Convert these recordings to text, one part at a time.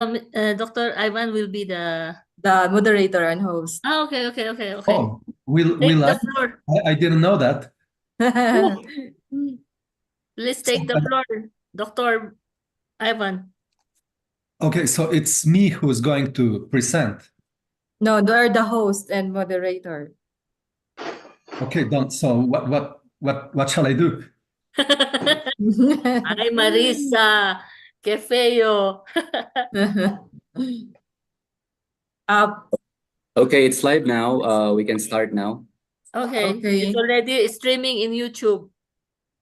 Dr. Ivan will be the moderator and host. Okay. Oh, will Take I? the floor. I didn't know that. Please take the floor, Dr. Ivan. Okay, so it's me who's going to present. No, they're the host and moderator. Okay, done. So what shall I do? Ay, Marisa, qué feo. Okay, it's live now. We can start now. Okay. Okay. It's already streaming in YouTube.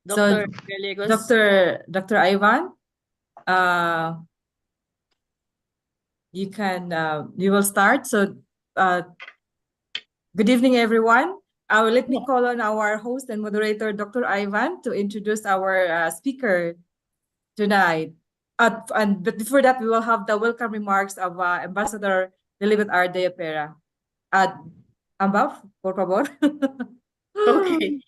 Dr. Gallegos. Dr. Ivan, you will start. So, good evening, everyone. Let me call on our host and moderator, Dr. Ivan, to introduce our speaker tonight. But before that, we will have the welcome remarks of Ambassador Lilibet R. De Pera. Ambaf, por favor. Okay.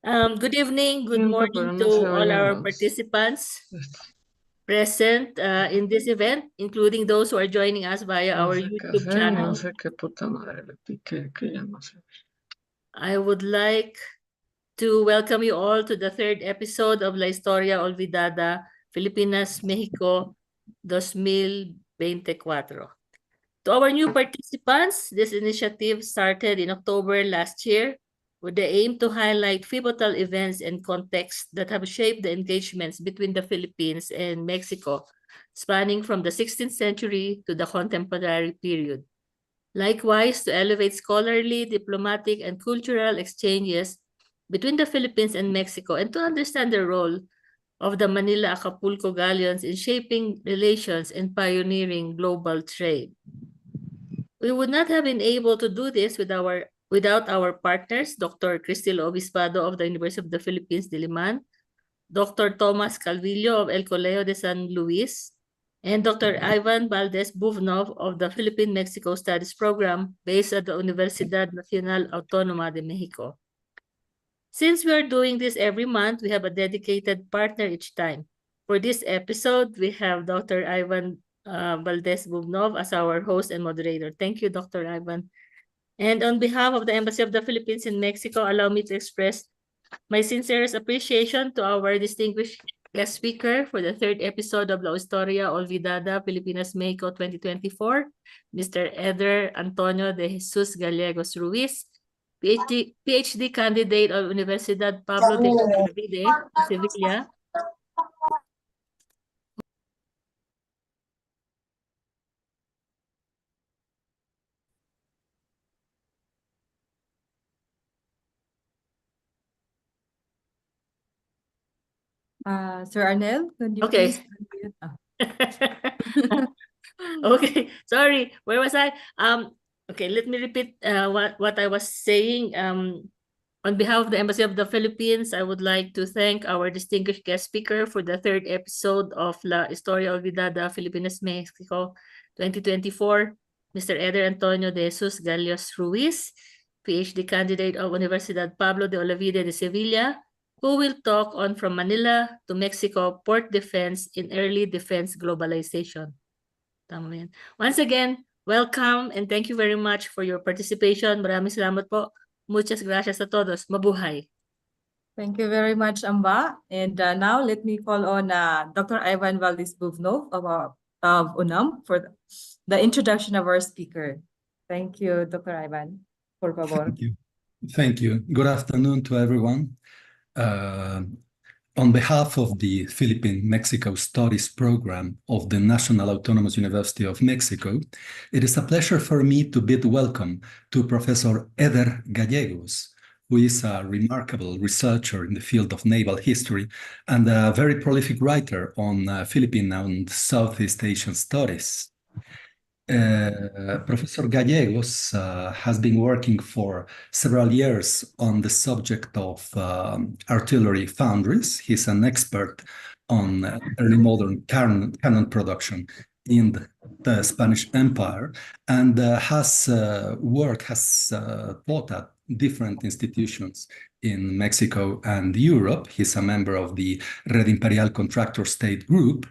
Good evening, good morning to all our participants present in this event, including those who are joining us via our YouTube channel. I would like to welcome you all to the third episode of La Historia Olvidada, Filipinas-México 2024. To our new participants, this initiative started in October last year with the aim to highlight pivotal events and contexts that have shaped the engagements between the Philippines and Mexico, spanning from the 16th century to the contemporary period. Likewise, to elevate scholarly, diplomatic, and cultural exchanges between the Philippines and Mexico, and to understand the role of the Manila-Acapulco galleons in shaping relations and pioneering global trade. We would not have been able to do this without our partners, Dr. Cristel Obispado of the University of the Philippines, Diliman, Dr. Thomas Calvillo of El Colegio de San Luis, and Dr. Ivan Valdez Buvnov of the Philippine-Mexico Studies Program based at the Universidad Nacional Autónoma de Mexico. Since we are doing this every month, we have a dedicated partner each time. For this episode, we have Dr. Ivan Valdez Bubnov as our host and moderator. Thank you, Dr. Ivan. And on behalf of the Embassy of the Philippines in Mexico, allow me to express my sincerest appreciation to our distinguished guest speaker for the third episode of La Historia Olvidada, Filipinas-México 2024, Mr. Eder Antonio de Jesus Gallegos Ruiz, PhD candidate of Universidad Pablo de Olavide, Sevilla. Sir Arnel, could you Okay. please unmute? Okay, sorry. Where was I? Okay, let me repeat what I was saying. On behalf of the Embassy of the Philippines, I would like to thank our distinguished guest speaker for the third episode of La Historia Olvidada, Filipinas-Mexico 2024, Mr. Eder Antonio de Jesus Gallegos Ruiz, PhD candidate of Universidad Pablo de Olavide de Sevilla, who will talk on From Manila to Mexico, Port Defense in Early Defense Globalization. Tama yan. Once again, welcome and thank you very much for your participation. Maraming salamat po. Muchas gracias a todos. Mabuhay. Thank you very much, Amba. And now let me call on Dr. Ivan Valdez Buvnov of UNAM for the introduction of our speaker. Thank you, Dr. Ivan. Por favor. Thank you. Thank you. Good afternoon to everyone. On behalf of the Philippine-Mexico Studies Program of the National Autonomous University of Mexico, it is a pleasure for me to bid welcome to Professor Eder Gallegos, who is a remarkable researcher in the field of naval history and a very prolific writer on Philippine and Southeast Asian studies. Professor Gallegos has been working for several years on the subject of artillery foundries. He's an expert on early modern cannon production in the Spanish Empire and has taught at different institutions in Mexico and Europe. He's a member of the Red Imperial Contractor State Group.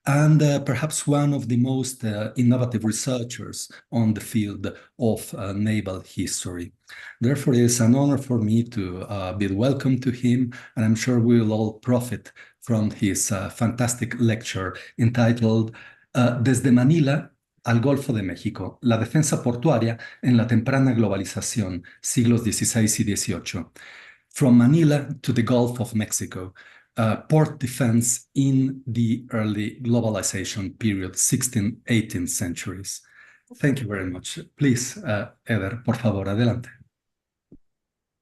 and perhaps one of the most innovative researchers on the field of naval history. Therefore, it is an honor for me to bid welcome to him, and I'm sure we will all profit from his fantastic lecture entitled Desde Manila al Golfo de México, la defensa portuaria en la temprana globalización, siglos XVI y XVIII. From Manila to the Gulf of Mexico, port defense in the early globalization period, 16th, 18th centuries. Thank you very much. Please, Eder, por favor, adelante.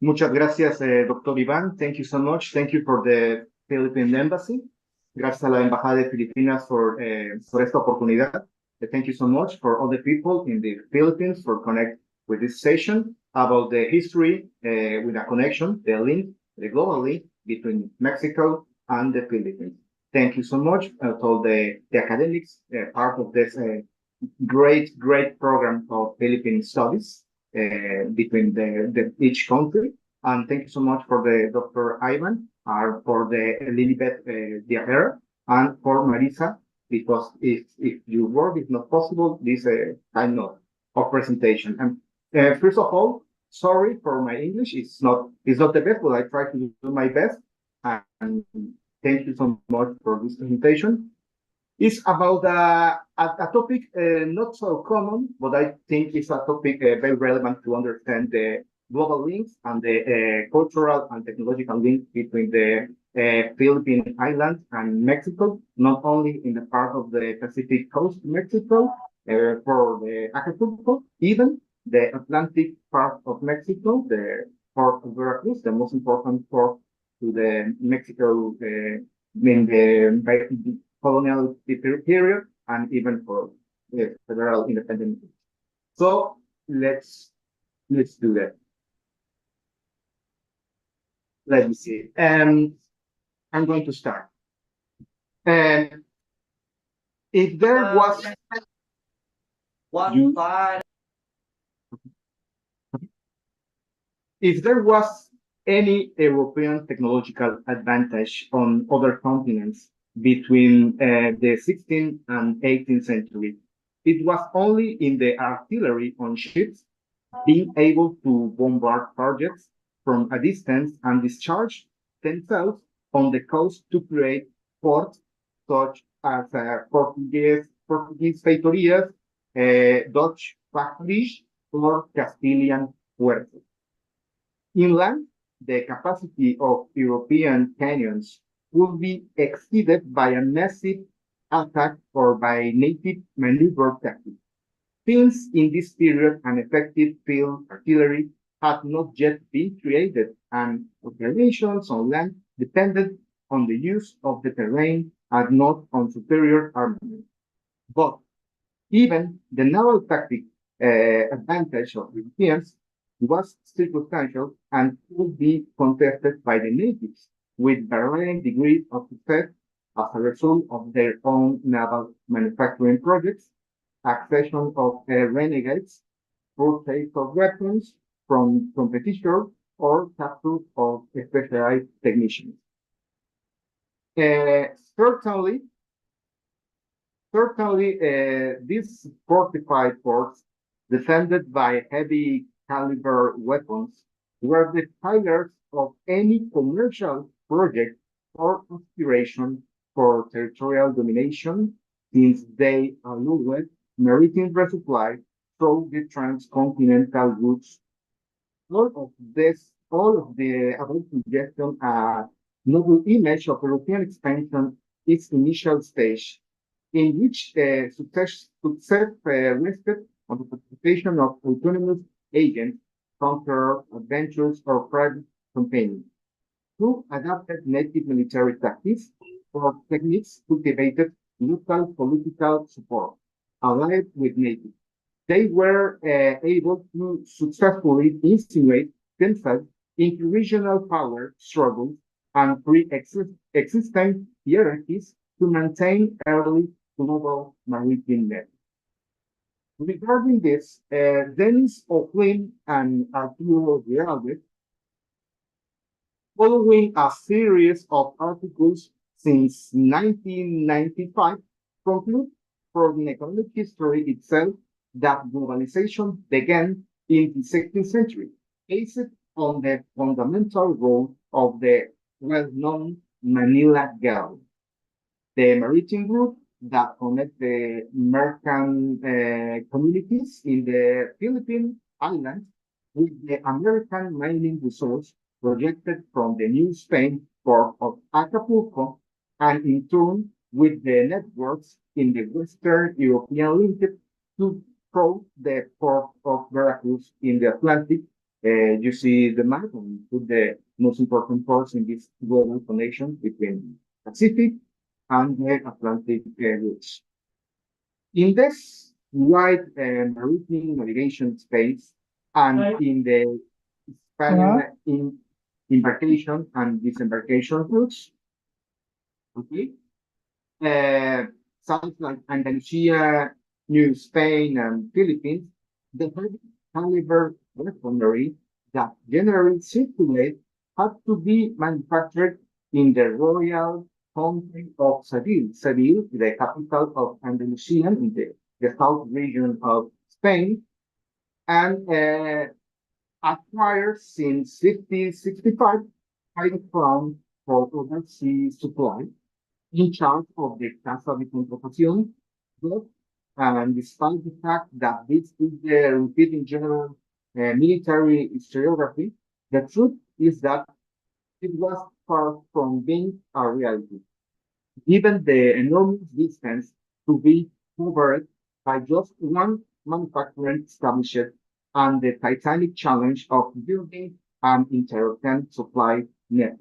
Muchas gracias, doctor Iván. Thank you so much. Thank you for the Philippine Embassy. Gracias a la Embajada de Filipinas por esta oportunidad. Thank you so much for all the people in the Philippines for connect with this session about the history with a connection, the link, the global link between Mexico and the Philippines. Thank you so much to all the academics part of this great program of Philippine studies between each country. And thank you so much for the Dr. Ivan, for the Lilibet Diagera, and for Marisa, because if your work is not possible, this kind of presentation. And first of all, sorry for my English. It's not the best, but I try to do my best. And thank you so much for this presentation. It's about a topic not so common, but I think it's a topic very relevant to understand the global links and the cultural and technological link between the Philippine Islands and Mexico, not only in the part of the Pacific coast of Mexico for the Acapulco, even the Atlantic part of Mexico, the port of Veracruz, the most important port to the Mexico in the colonial period, and even for the federal independence. So let's do that. Let me see. I'm going to start. If there was if there was any European technological advantage on other continents between the 16th and 18th century, it was only in the artillery on ships, being able to bombard targets from a distance and discharge themselves on the coast to create ports such as Portuguese factorías, Dutch factories, or Castilian puertos. Inland, the capacity of European canyons would be exceeded by a massive attack or by native maneuver tactics. Since in this period an effective field artillery had not yet been created, and operations on land depended on the use of the terrain and not on superior armament. But even the naval tactic advantage of Europeans was circumstantial and could be contested by the natives with varying degrees of success as a result of their own naval manufacturing projects, accession of renegades, purchase of weapons from competitors, or capture of specialized technicians. Certainly, these fortified forts, defended by heavy caliber weapons, were the pillars of any commercial project or aspiration for territorial domination, since they allowed maritime resupply through the transcontinental routes. All of the above suggestion a novel image of European expansion its initial stage, in which success rested on the participation of autonomous agents, counter adventures, or private companions, who adapted native military tactics or techniques cultivated local political support, allied with natives. They were able to successfully insinuate themselves into regional power struggles and pre-existing hierarchies to maintain early global maritime networks. Regarding this, Dennis O'Flynn and Arturo Geraldes, following a series of articles since 1995, conclude from the economic history itself that globalization began in the 16th century, based on the fundamental role of the well-known Manila Galleon, the maritime route that connects the merchant communities in the Philippine Islands with the American mining resource projected from the New Spain port of Acapulco, and in turn with the networks in the Western European linked to through the port of Veracruz in the Atlantic. You see the map and put the most important ports in this global connection between Pacific and the Atlantic routes. In this wide maritime navigation space and in the spanning in embarkation and disembarkation routes, okay, sites like Andalusia, New Spain, and Philippines, the heavy caliber weaponry that generally circulate had to be manufactured in the royal country of Seville. Seville, the capital of Andalusia in the south region of Spain, and acquired since 1565 by the crown for overseas supply in charge of the Casa de Contratación, but despite the fact that this is the repeating general military historiography, the truth is that it was far from being a reality, given the enormous distance to be covered by just one manufacturing establishment and the titanic challenge of building an intermittent supply network.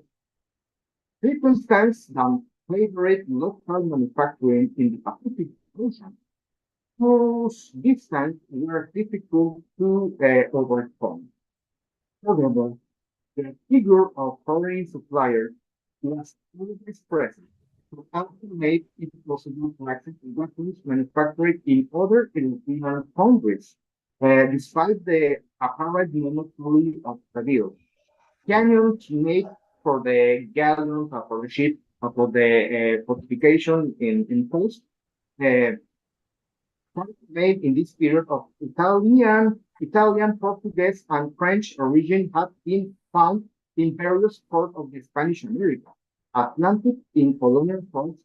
Circumstances that favored local manufacturing in the Pacific Ocean, whose distance were difficult to overcome. However, the figure of foreign suppliers was always present to make it possible to access weapons manufactured in other European countries, despite the apparent monopoly of Brazil. Cannons made for the galleons, for the ship, for the fortification in coast, made in this period of Italian, Portuguese, and French origin have been found in various ports of the Spanish America, Atlantic, in colonial ports,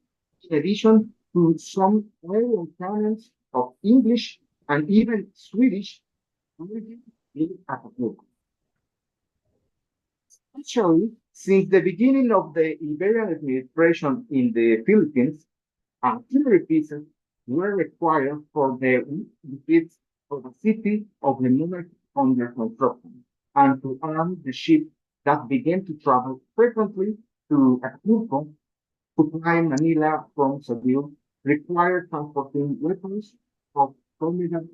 in addition to some early cannons of English and even Swedish origin in Acapulco. Especially since the beginning of the Imperial administration in the Philippines, artillery pieces were required for the defense of the city of the monarchy under construction, and to arm the ships that began to travel frequently to Acapulco, supply Manila from Seville, required transporting weapons of formidable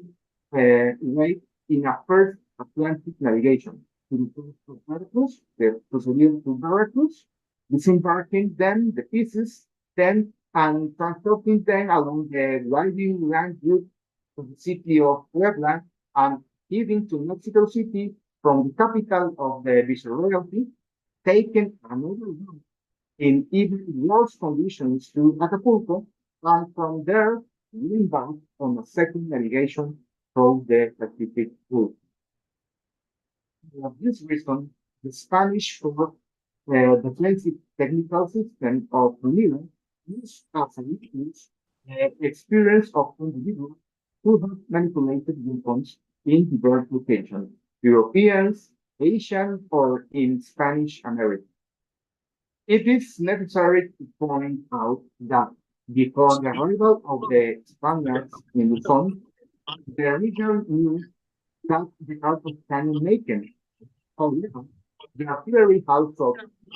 weight in a first Atlantic navigation to the coast of Veracruz, to Seville to Veracruz, disembarking them, the pieces, then and transporting them along the winding land route to the city of Puebla and even to Mexico City from the capital of the Viceroyalty, taken another route in even worse conditions to Acapulco, and from there inbound on a second navigation through the Pacific route. For this reason, the Spanish for defensive technical system of Manila used as a witness experience of individuals who have manipulated weapons in diverse locations, Europeans, Asian, or in Spanish America. It is necessary to point out that before the arrival of the Spaniards in Luzon, the region knew that the art of cannon making. However, the artillery house of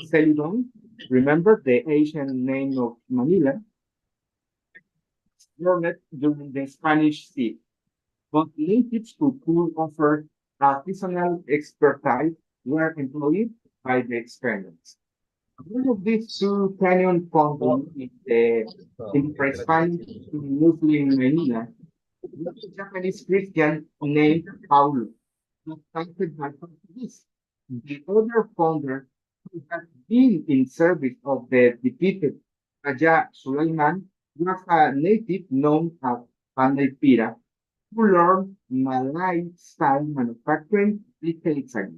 Ceylon, remember the ancient name of Manila, burned during the Spanish siege, but natives who could offer artisanal expertise were employed by the Spaniards. One of these two canyon found in pre-Spanish Muslim Manila was a Japanese Christian named Paulo, who started by Portuguese. The other founder, who had been in service of the defeated Raja Sulaiman, was a native known as Panday Pira, who learned Malay-style manufacturing decades ago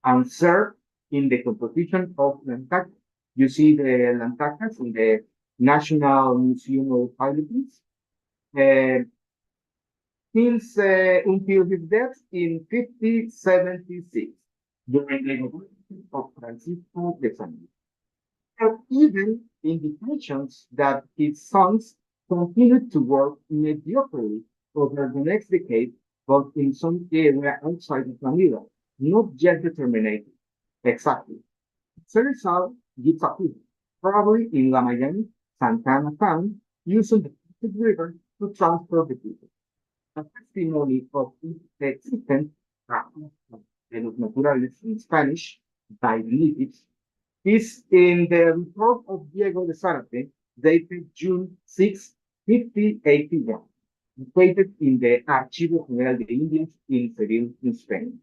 and served in the composition of lantacas. You see the lantacas in the National Museum of Philippines. Uh, since until his death in 1576, during the government of Francisco de San. There are even indications that his sons continued to work mediocrely over the next decade, but in some area outside of Manila, not yet determined exactly. Serizal gives a clue, probably in Lamayan, Santana town, using the Pacific River to transport the people. A testimony of its existence, de los naturales in Spanish, by the natives, is in the report of Diego de Zárate, dated June 6, 1581, located in the Archivo General de Indias in Seville, in Spain.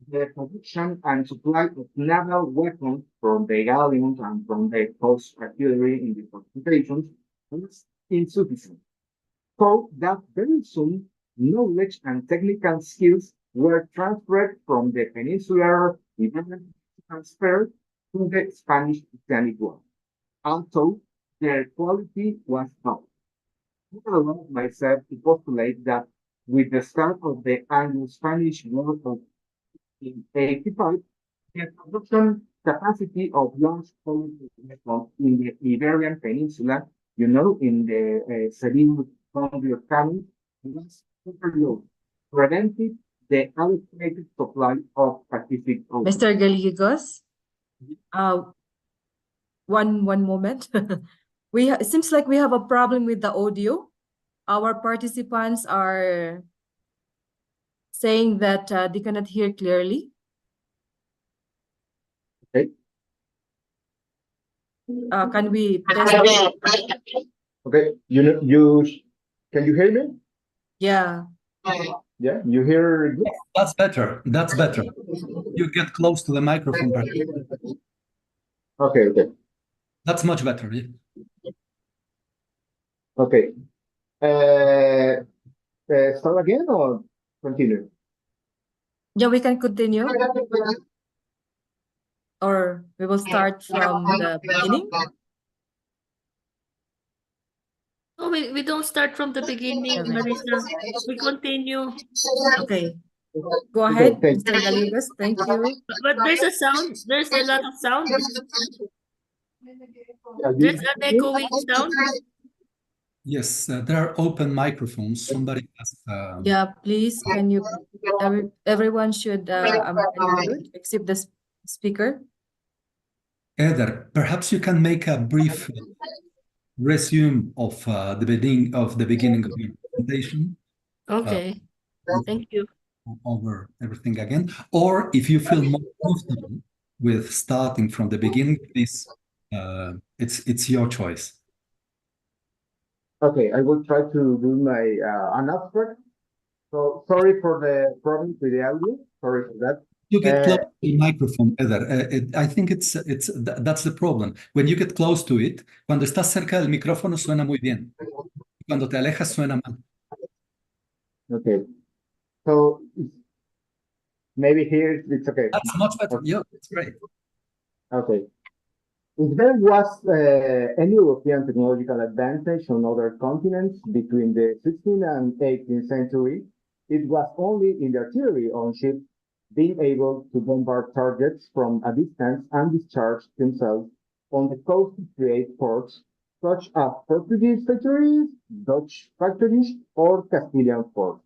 The production and supply of naval weapons from the galleons and from the coast artillery in the fortifications was insufficient, so that very soon knowledge and technical skills were transferred from the peninsular Iberian transferred to the Spanish Oceanic world. Also, their quality was high. I allow myself to postulate that with the start of the Anglo-Spanish War of 1885, the production capacity of large quality weapons in the Iberian Peninsula, in the Seville boundary of Cali, was overloaded, preventing the allocated supply of Pacific Ocean. Mr. Gallegos, one moment. It seems like we have a problem with the audio. Our participants are saying that they cannot hear clearly. Okay. Can we test it? Okay, can you hear me? Yeah. Yeah, you hear good? That's better. That's better. You get close to the microphone. Okay, okay, That's much better. Yeah. okay. Start again or continue? Yeah, we can continue. Or we will start from the beginning. No, we don't start from the beginning, Okay. Marisa. We continue. Okay. Go ahead, thank Mr. Gallegos. Thank you. But there's a sound. There's a lot of sound. There's an echoing sound. Yes, there are open microphones. Somebody has. Yeah, please, can you, everyone should unmute except the speaker. Eder, perhaps you can make a brief resume of the beginning of your presentation. Okay. Thank you. Over everything again, or if you feel more comfortable with starting from the beginning, please, it's your choice. Okay, I will try to do my an abstract. So sorry for the problem with the audio. Sorry for that. You get close to the microphone, Eder. I think that's the problem. When you get close to it, cuando estás cerca del micrófono suena muy bien. Cuando te alejas suena mal. Okay, so maybe here it's okay. That's much better. Yeah, it's great. Okay. If there was any European technological advantage on other continents between the 16th and 18th century, it was only in the artillery on ships being able to bombard targets from a distance and discharge themselves on the coast to create ports such as Portuguese factories, Dutch factories, or Castilian forts.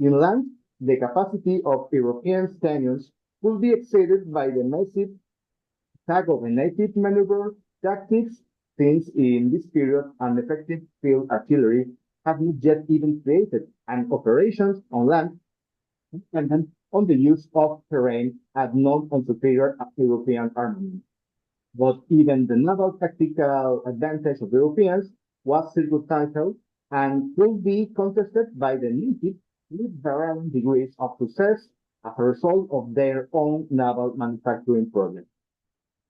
Inland, the capacity of European cannons could be exceeded by the massive attack of native maneuver tactics, since in this period an effective field artillery had not yet even created, and operations on land dependent on the use of terrain at known and superior European armament. But even the naval tactical advantage of Europeans was circumstantial and could be contested by the natives with varying degrees of success as a result of their own naval manufacturing projects.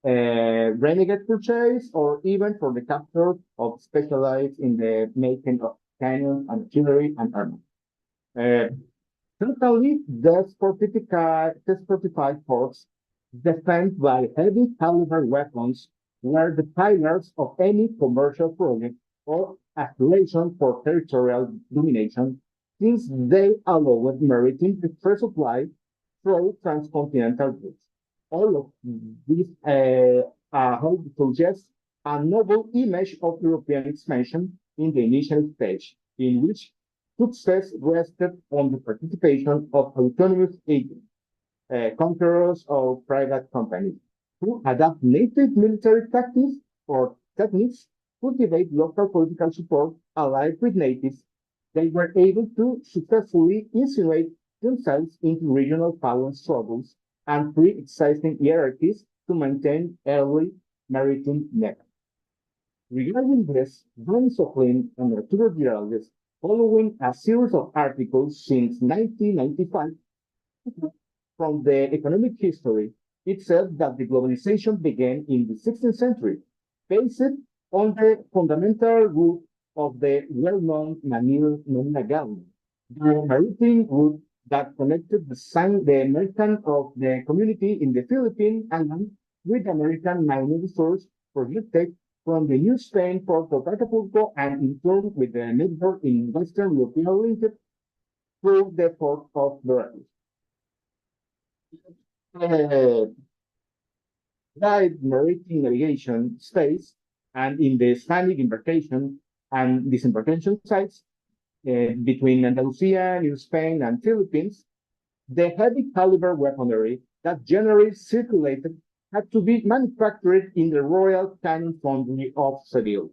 renegade purchase, or even for the capture of specialized in the making of cannons, artillery, and armor. Certainly, the fortified forts defended by heavy caliber weapons were the pillars of any commercial project or aspiration for territorial domination, since they allowed maritime supply through transcontinental routes. All of these suggests a novel image of European expansion in the initial stage, in which success rested on the participation of autonomous agents, conquerors or private companies, who adapt native military tactics or techniques, cultivate local political support allied with natives. They were able to successfully insinuate themselves into regional power struggles and pre-existing hierarchies to maintain early maritime networks. Regarding this, Don Soclin and Arturo Giraldes, following a series of articles since 1995 from the economic history, it said that the globalization began in the 16th century, based on the fundamental route of the well-known Manila Galleon, the maritime route that connected the American of the community in the Philippine Islands with American mining resource projected from the New Spain port of Acapulco and in turn with the network in Western European linked through the port of Veracruz. Guide maritime navigation space and in the Spanish embarkation and disembarkation sites between Andalusia, New Spain, and Philippines, the heavy caliber weaponry that generally circulated had to be manufactured in the Royal Cannon Foundry of Seville.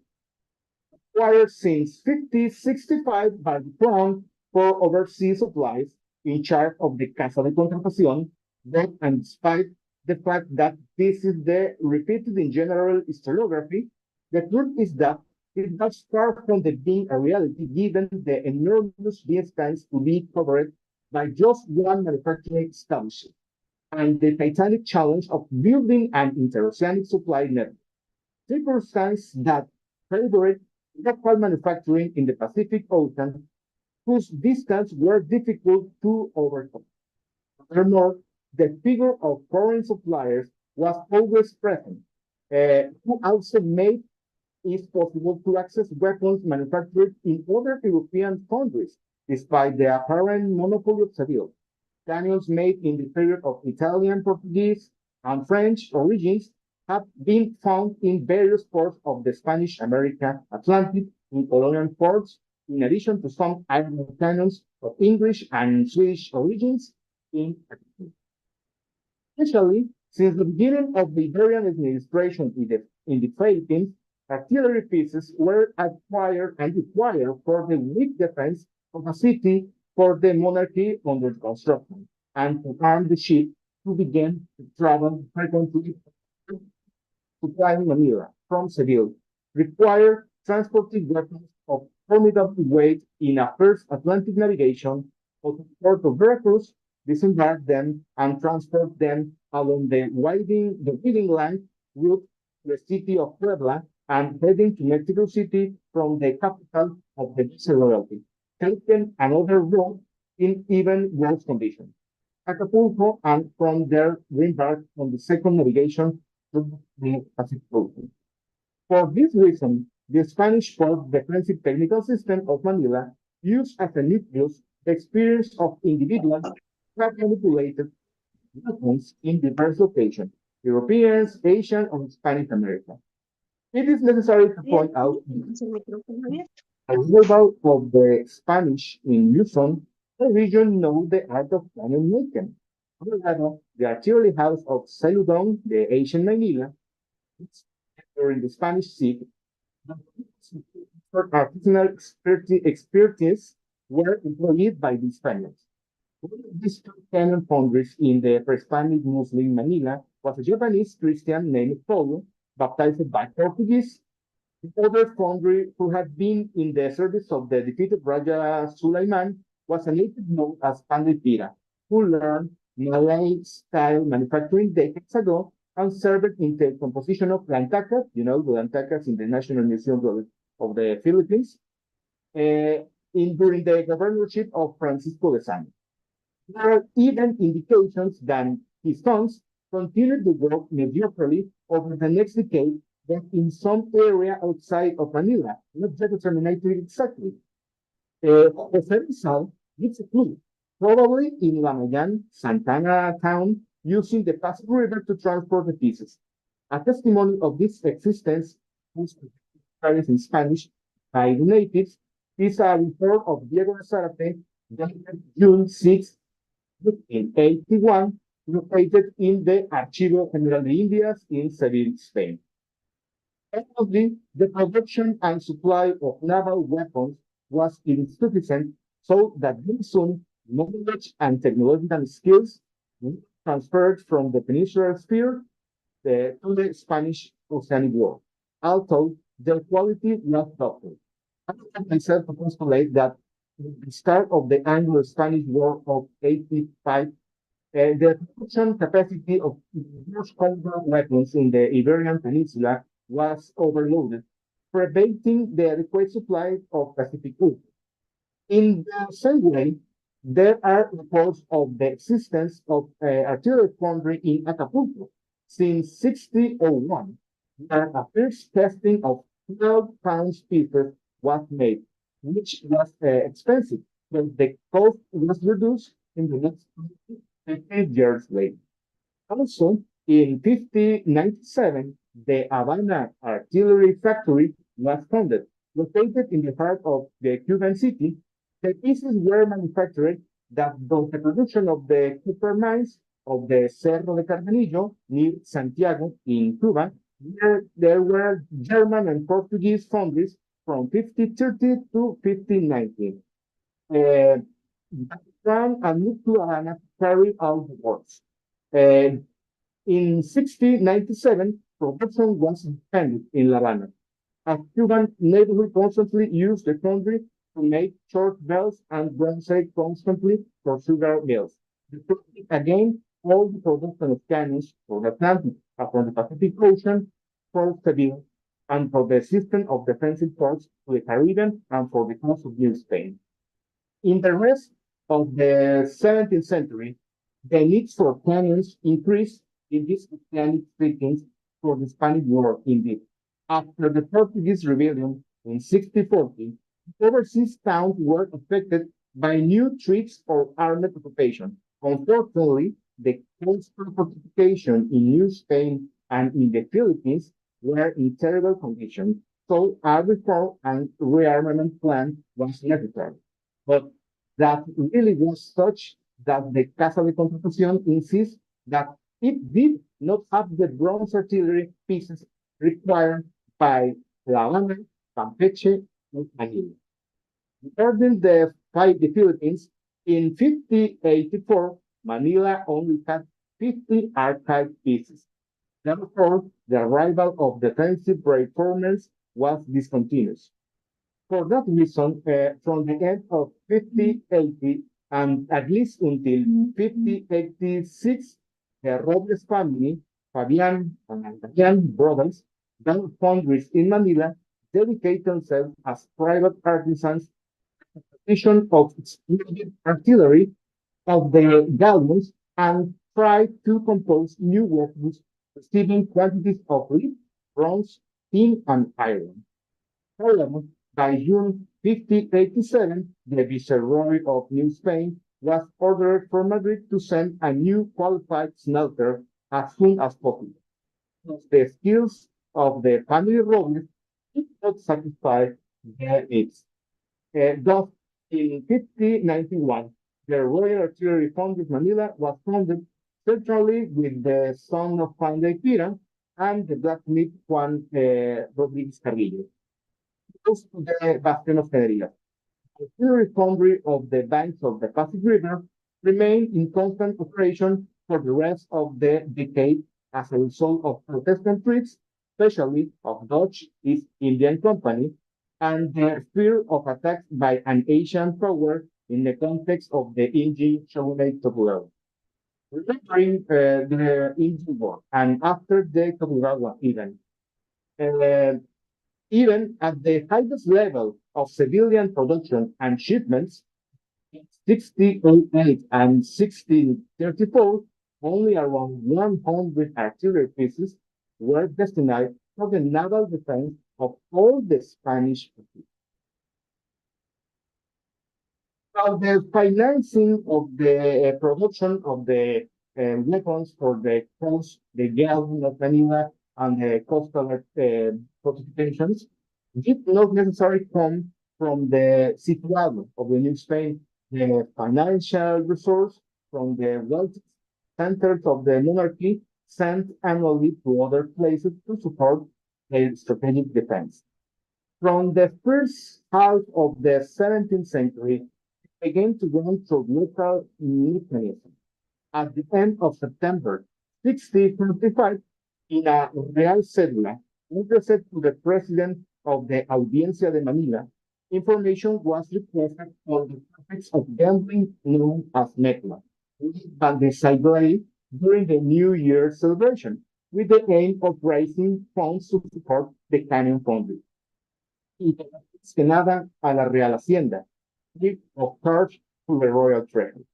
Acquired since 1565 by the Crown for overseas supplies in charge of the Casa de Contratación, but and despite the fact that this is the repeated in general historiography, the truth is that it does far from the being a reality given the enormous distance to be covered by just one manufacturing establishment and the titanic challenge of building an interoceanic supply network. Circumstance that favored local manufacturing in the Pacific Ocean, whose distance were difficult to overcome. Furthermore, the figure of foreign suppliers was always present, who also made it possible to access weapons manufactured in other European countries, despite the apparent monopoly of Seville. Cannons made in the period of Italian, Portuguese, and French origins have been found in various ports of the Spanish American Atlantic, in colonial ports, in addition to some iron cannons of English and Swedish origins in Argentina. Especially since the beginning of the Iberian administration in the Philippines, artillery pieces were acquired and required for the weak defense of a city for the monarchy under construction, and to arm the ship to begin to travel frequently to Manila from Seville, required transporting weapons of formidable weight in a first Atlantic navigation of the port of Veracruz, disembark them and transport them along the winding line route to the city of Puebla and heading to Mexico City from the capital of the Viceroyalty, taking another road in even worse conditions, Acapulco, and from there reembark on the second navigation through the Pacific Ocean. For this reason, the Spanish Port Defensive Technical System of Manila used as a nucleus the experience of individuals who have manipulated weapons in diverse locations, Europeans, Asian, or Spanish America. It is necessary to point out the arrival of the Spanish in Luzon, the region knows the art of cannon making. Olvidada, the artillery house of Saludon, the ancient Manila, during the Spanish siege, for artisanal expertise were employed by the Spaniards. One of these two cannon foundries in the pre-Spanish Muslim Manila was a Japanese Christian named Paulo, baptized by Portuguese. The other foundry who had been in the service of the defeated Raja Sulaiman was a native known as Pandit Pira, who learned Malay-style manufacturing decades ago and served in the composition of lantacas, the lantacas in the National Museum of the Philippines, during the governorship of Francisco de Sano. There are even indications that his sons continued to work mediocrely over the next decade, but in some area outside of Manila, not yet determined exactly. Jose Rizal gives a clue, probably in Lamayan, Santana town, using the Pasig River to transport the pieces. A testimony of this existence, whose carries in Spanish by the natives, is a report of Diego Zárate, dated June 6, 1881, located in the Archivo General de Indias in Seville, Spain. Secondly, the production and supply of naval weapons was insufficient, so that very soon knowledge and technological skills were transferred from the peninsular sphere to the Spanish Oceanic War, although their quality was doubtful. I have myself to postulate that at the start of the Anglo-Spanish War of 1885, the production capacity of British weapons in the Iberian Peninsula was overloaded, preventing the adequate supply of Pacific goods. In the same way, there are reports of the existence of artillery foundry in Acapulco since 1601, where a first testing of 12 pounds pieces was made, which was expensive, but the cost was reduced in the next 50 years later. Also, in 1597, the Havana Artillery Factory was founded, located in the heart of the Cuban city. The pieces were manufactured that though the production of the copper mines of the Cerro de Cardenillo near Santiago in Cuba, there were German and Portuguese foundries from 1530 to 1590. Background and moved to Havana to carry out the works. In 1697, production was expanded in La Habana. A Cuban neighborhood constantly used the foundry to make short bells and bronze constantly for sugar mills. Again, all the production of cannons for the Atlantic and for the Pacific Ocean for Seville and for the system of defensive ports to the Caribbean and for the coast of New Spain. In the rest of the 17th century, the needs for cannons increased in these oceanic regions for the Spanish War indeed. After the Portuguese rebellion in 1640, overseas towns were affected by new threats or armed occupation. Unfortunately, the coastal fortification in New Spain and in the Philippines were in terrible condition, so a reform and rearmament plan was necessary. But that really was such that the Casa de Constitución insists that it did not have the bronze artillery pieces required by La Habana, Campeche, and Manila. Regarding the Philippines, in 1584, Manila only had 50 archive pieces. Therefore, the arrival of defensive reformers was discontinued. For that reason, from the end of 1580 and at least until 1586, the Robles family, Fabian and Fabian brothers, then foundries in Manila, dedicate themselves as private artisans to the position of exploded artillery of the galleons and try to compose new weapons, receiving quantities of lead, bronze, tin, and iron. However, by June 1587, the Viceroy of New Spain was ordered from Madrid to send a new qualified smelter as soon as possible. The skills of the family Robles did not satisfy their needs. Thus, in 1591, the Royal Artillery Foundry Manila was founded centrally with the son of Juan de Pira and the blacksmith Juan Rodriguez Carrillo. Close to the Bastion of Tenería. The artillery foundry of the banks of the Pasig River remained in constant operation for the rest of the decade as a result of Protestant threats, especially of Dutch East Indian Company, and the fear of attacks by an Asian power in the context of the Indian shogunate of Pueblo. remembering the Indian War and after the Tokugawa event. Uh, Even at the highest level of civilian production and shipments, in 1608 and 1634, only around 100 artillery pieces were destined for the naval defense of all the Spanish fleet. Now, the financing of the production of the weapons for the coast, the galleon of Manila, and the coastal fortifications did not necessarily come from the situado of the New Spain. The financial resource from the wealth centers of the monarchy sent annually to other places to support their strategic defense. From the first half of the 17th century, began to run through local mechanism. At the end of September 1625, in a Real Cédula addressed to the president of the Audiencia de Manila, information was requested on the topics of gambling known as MECLA, and the Saibay during the New Year celebration, with the aim of raising funds to support the Canyon Foundry. Y que nada a la Real Hacienda, of charge to the royal treasury.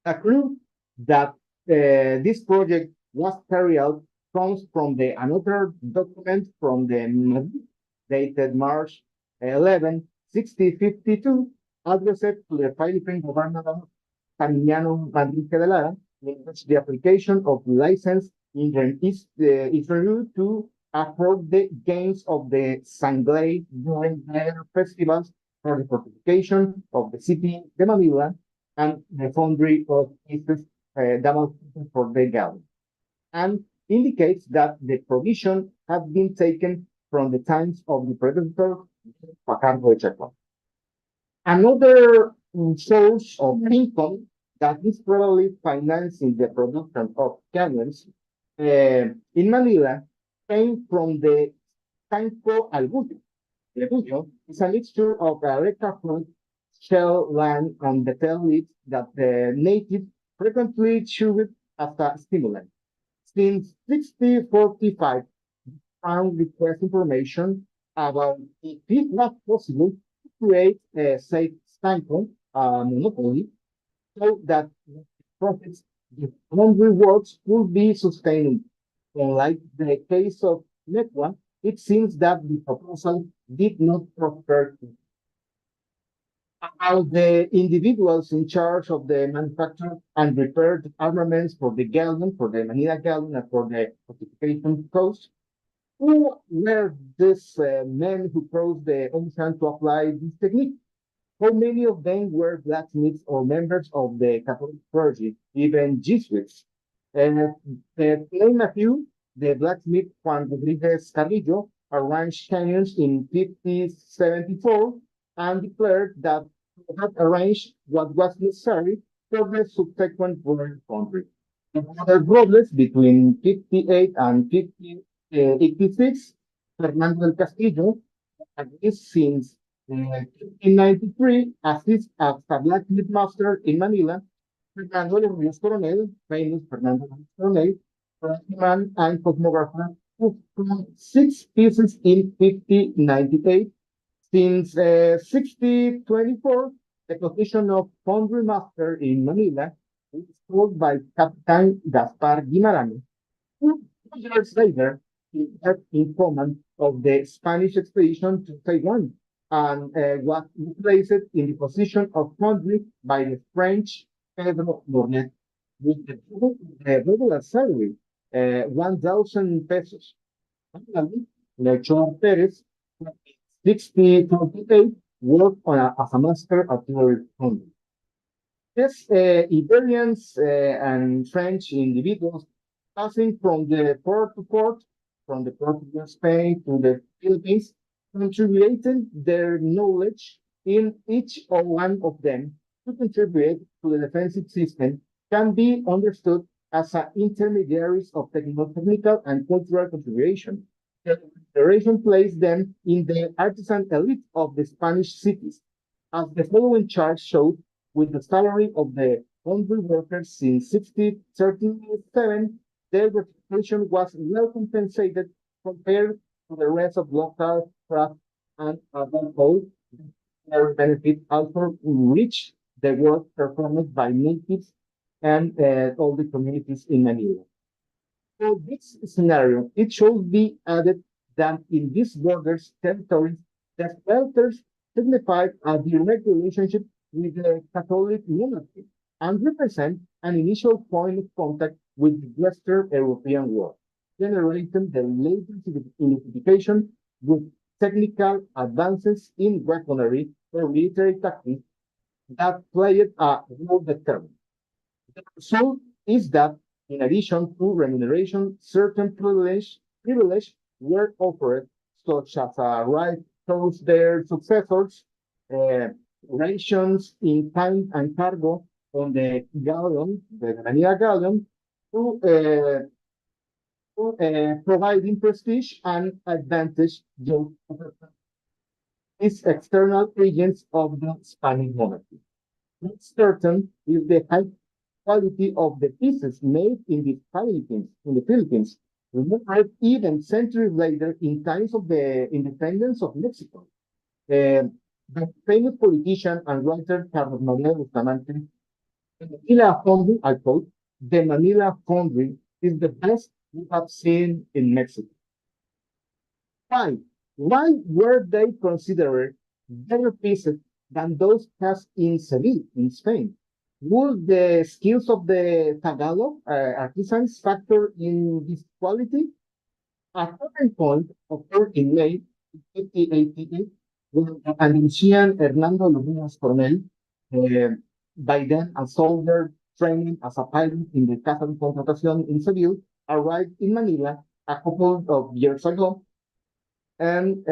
A clue that this project was carried out comes from another document from the Madrid, dated March 11, 1652, addressed to the Philippine governor Caminiano Manrique de Lara, in which the application of license is renewed to afford the gains of the Sangley during their festivals for the fortification of the city de Manila and the foundry of pieces for the galleon, and indicates that the provision had been taken from the times of the predecessor Fajardo de Chacon. Another source of income that is probably financing the production of cannons in Manila came from the Tanco Albullo. The Albullo is a mixture of areca fruit, shell, land, and the tail leaves that the natives frequently chewed as a stimulant. Since 1645, found request information about if it was possible to create a safe Tanco monopoly so that profits the laundry works could be sustained. Unlike the case of Netwa, it seems that the proposal did not prosper. How the individuals in charge of the manufacture and repaired armaments for the galleon, for the Manila galleon, and for the fortification coast, who were these men who crossed the ocean to apply this technique? How many of them were blacksmiths or members of the Catholic clergy, even Jesuits? To name a few, the blacksmith Juan Rodriguez Carrillo arranged canyons in 1574 and declared that he had arranged what was necessary for the subsequent royal foundry. Other Robles between 58 and 86, Fernando del Castillo, at least since 1593, assists as a blacksmith master in Manila. Fernando de Rios Coronel, famous Fernando de Rios Coronel, man and cosmographer, who found 6 pieces in 1598. Since 1624, the position of foundry master in Manila is held by Captain Gaspar Guimarães, who 2 years later he had in command of the Spanish expedition to Taiwan and was replaced in the position of foundry by the French Pedro Mornet with the regular salary, 1,000 pesos. Finally, Melchor Perez, 1628, worked as a master artillery foundry. These Iberians and French individuals passing from the port to port, from the Portuguese Spain to the Philippines, contributed their knowledge in each one of them to contribute to the defensive system can be understood as intermediaries of technical and cultural contribution. The Federation placed them in the artisan elite of the Spanish cities, as the following chart showed, with the salary of the hundred workers since 1637, their reputation was well compensated compared to the rest of local craft and above all, their benefit also reached the work performed by natives and all the communities in Manila. For this scenario, it should be added that in these borders territories, the shelters signified a direct relationship with the Catholic monarchy and represent an initial point of contact with the Western European world, generating the latest identification with technical advances in weaponry or military tactics that played a role determined. The result is that, in addition to remuneration, certain privilege were offered, such as a right towards their successors, uh, rations in time and cargo on the galleon, the Manila galleon, to, providing prestige and advantage to these external agents of the Spanish monarchy. It's certain if the high quality of the pieces made in the Philippines, remembered even centuries later in times of the independence of Mexico. The famous politician and writer Carlos Manuel Bustamante, the Manila Foundry, I quote, the Manila Foundry is the best we have seen in Mexico. Why? Why were they considered better pieces than those cast in Seville, in Spain? Would the skills of the Tagalog artisans factor in this quality? A certain point occurred in May 1588 when an Ancian Hernando Lubinas Cornell, by then a soldier training as a pilot in the Casa de Contratación in Seville, arrived in Manila a couple of years ago and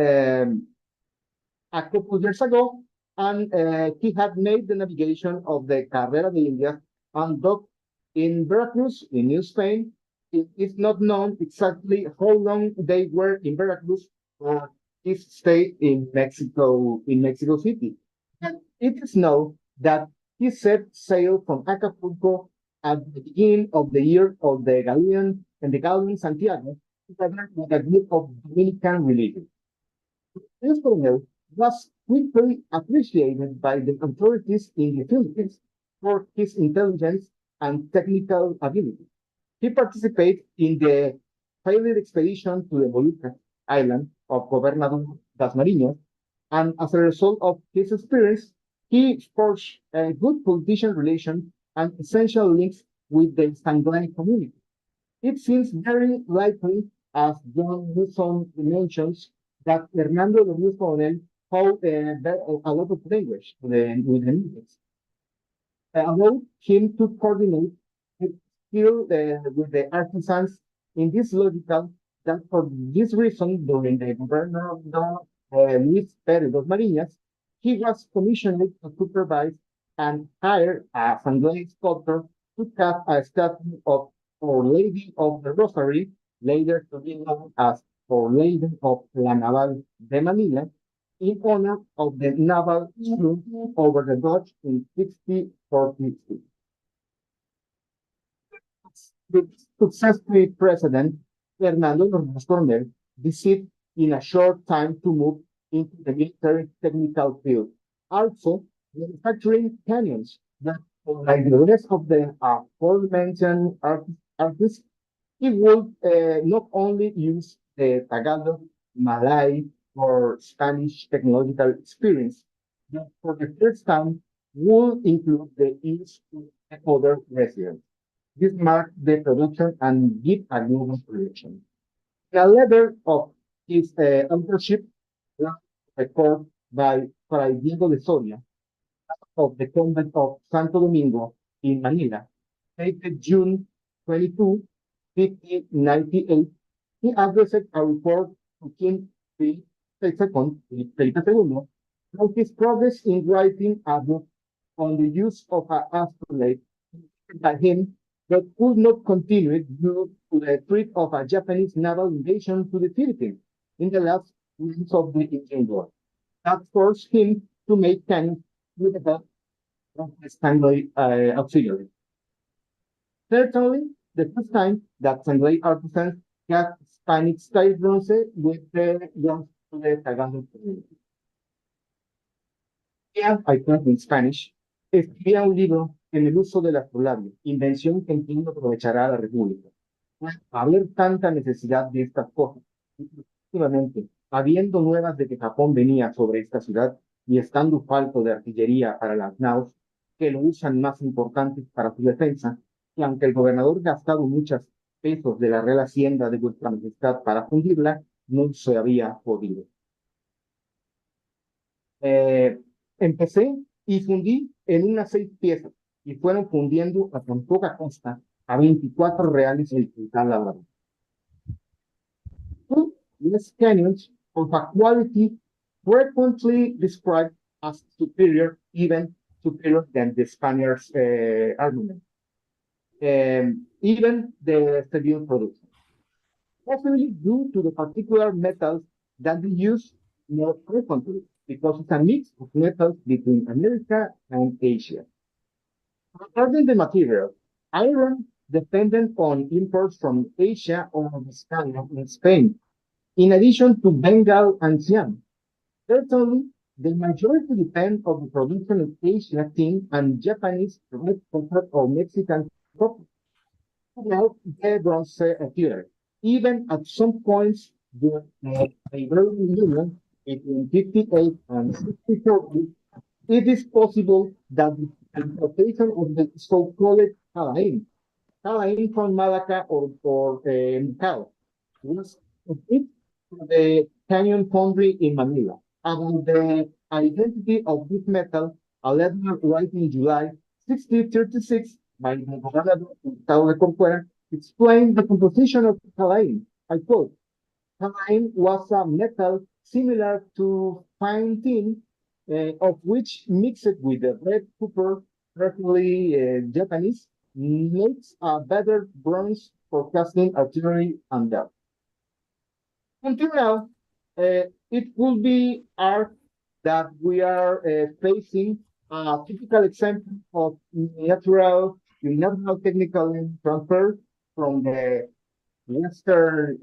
he had made the navigation of the Carrera de Indias and docked in Veracruz, in New Spain. It is not known exactly how long they were in Veracruz or his stay in Mexico City. But it is known that he set sail from Acapulco at the beginning of the year of the galleon and the galleon Santiago, together with a group of Dominican religions. This colonel was quickly appreciated by the authorities in the Philippines for his intelligence and technical ability. He participated in the failed expedition to the Molucca island of Gobernador das Marinas, and as a result of his experience, he forged a good politician relation and essential links with the Sanglay community. It seems very likely, as John Wilson mentions, that Hernando de Luis Coronel taught a lot of language with the Indians, allowed him to coordinate his skill with the artisans in this logical that for this reason, during the governor of Luis Pérez dos Marinas, he was commissioned to supervise and hire a Sanglay sculptor to cast a statue of Our Lady of the Rosary, later to be known as Our Lady of La Naval de Manila, in honor of the naval sloop over the Dutch in 1646. The successful president, Fernando Normas Cornell, decided in a short time to move into the military technical field, also manufacturing cannons that, like the rest of the aforementioned artists, he would not only use the Tagalog, Malay, or Spanish technological experience, but for the first time would include the use of other residents. This marked the production and give a global projection. The letter of his authorship was recorded by Fray Diego de Soria of the convent of Santo Domingo in Manila, dated June 22, 1598. He addressed a report to King Philip II, on his progress in writing a book on the use of an astrolabe by him that could not continue due to the threat of a Japanese naval invasion to the Philippines in the last months of the Indian War. That forced him to make cannons with the help of the Spanish auxiliary. Certainly, the first time that Spanish artisans cast Spanish style bronze with the bronze to the Tagalog community. I cuento en Spanish, escribía un libro en el uso del astrolabio, invención que entiendo aprovechará la República. Haber tanta necesidad de estas cosas, efectivamente, habiendo nuevas de que Japón venía sobre esta ciudad y estando falto de artillería para las naos, que lo usan más importantes para su defensa, y aunque el gobernador gastado muchos pesos de la Real Hacienda de vuestra majestad para fundirla, no se había podido. Empecé y fundí en unas 6 piezas y fueron fundiendo a tan poca costa a 24 reales el quintal labrado. Two these canyons of a quality frequently described as superior, even superior than the Spaniards' armament, even the civil production. Possibly due to the particular metals that we use more frequently, because it's a mix of metals between America and Asia. Regarding the material, iron dependent on imports from Asia or Spain in Spain, in addition to Bengal and Siam. Certainly, the majority depend on the production of Asia tin and Japanese red copper or Mexican copper. Now, the bronze appeared. Even at some points, the Iberian Union between 58 and 64, it is possible that the importation of the so-called Halain from Malacca or Macau was it to the Canyon Foundry in Manila. About the identity of this metal, a letter written in July 1636 by the Governor Gustavo de Corcuera explained the composition of Halain. I quote, Halain was a metal similar to fine tin, of which mixed with the red copper, preferably Japanese, makes a better bronze for casting artillery and depth. Until now, it could be art that we are facing a typical example of natural technical transfer from the Western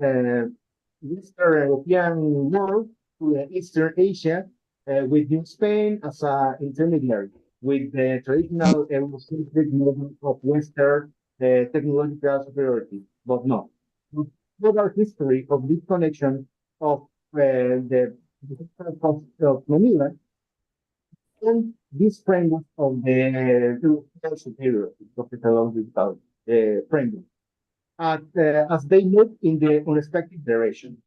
European world to the Eastern Asia, with New Spain as an intermediary, with the traditional Eurocentric model of Western technological superiority. But no, the total history of this connection of the of Manila and this framework of the European superiority, capital framework, as they move in the unexpected direction.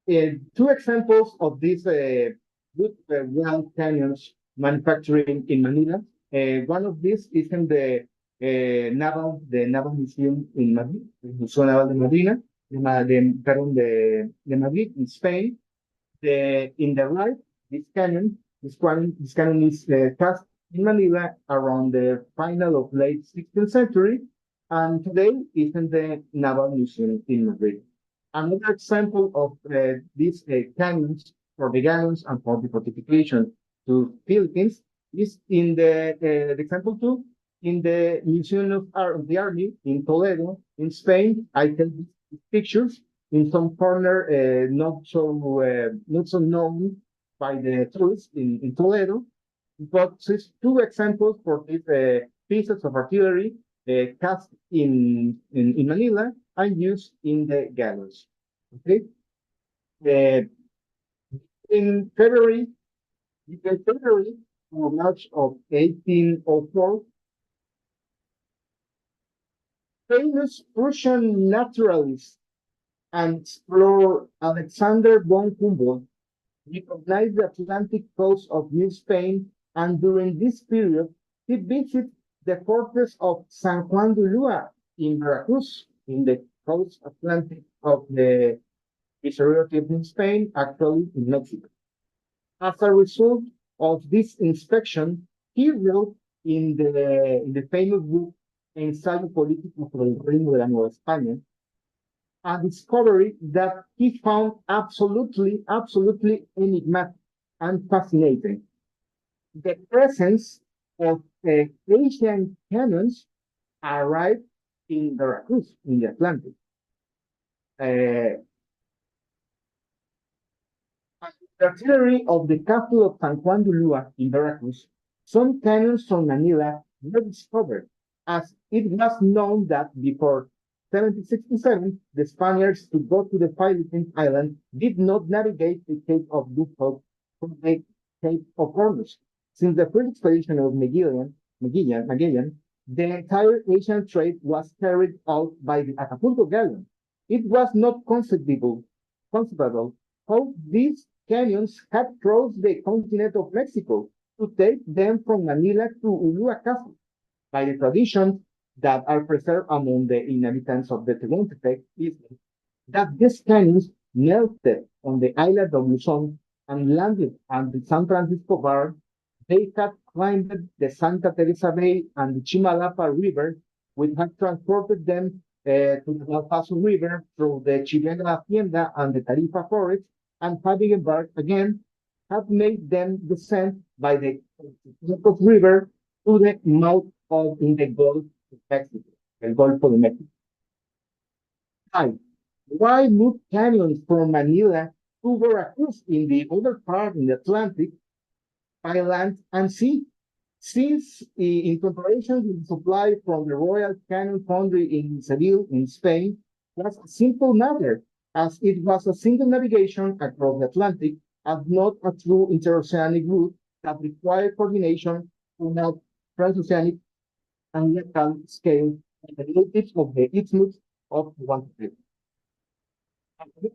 Two examples of these good Grand Canyons manufacturing in Manila. One of these is in the Naval Museum in Madrid, el Museo Naval de Marina, de Madrid, in Spain. In the right, this cannon is cast in Manila around the final of late 16th century, and today is in the Naval Museum in Madrid. Another example of these cannons for the guns and for the fortification to Philippines is in the example 2 in the Museum of the Army in Toledo, in Spain. I take these pictures in some corner not so known by the tourists in Toledo, but it's two examples for these pieces of artillery cast in Manila and used in the galleys. Okay. In February or March of 1804, famous Prussian naturalist and explorer Alexander von Humboldt recognized the Atlantic coast of New Spain, and during this period, he visited the fortress of San Juan de Ulúa in Veracruz, in the coast Atlantic of the Viceroy of New Spain, actually in Mexico. As a result of this inspection, he wrote in the famous book Ensayo Político sobre el Reino de la Nueva España, a discovery that he found absolutely enigmatic and fascinating. The presence of Asian cannons arrived in Veracruz, in the Atlantic. The artillery of the castle of San Juan de Ulua in Veracruz, some cannons from Manila were discovered, as it was known that before 1767, the Spaniards to go to the Philippine Island did not navigate the Cape of Good Hope from the Cape of Hormuz. Since the first expedition of Magellan, the entire Asian trade was carried out by the Acapulco galleon. It was not conceivable how these canyons had crossed the continent of Mexico to take them from Manila to Ulua Castle. By the traditions that are preserved among the inhabitants of the Tehuantepec island, that these canyons melted on the island of Luzon and landed on the San Francisco Bar. They had climbed the Santa Teresa Bay and the Chimalapa River, which had transported them to the El Paso River through the Chivera Hacienda and the Tarifa Forest, and having embarked again, have made them descend by the River to the mouth of in the Gulf of Mexico, the Gulf of Mexico. Why move canyons from Manila to Veracruz in the other part in the Atlantic by land and sea? Since in comparison with the supply from the Royal Canyon Foundry in Seville, in Spain, was a simple matter, as it was a single navigation across the Atlantic and not a true interoceanic route that required coordination on a transoceanic and local scale and the natives of the isthmus of Tehuantepec. The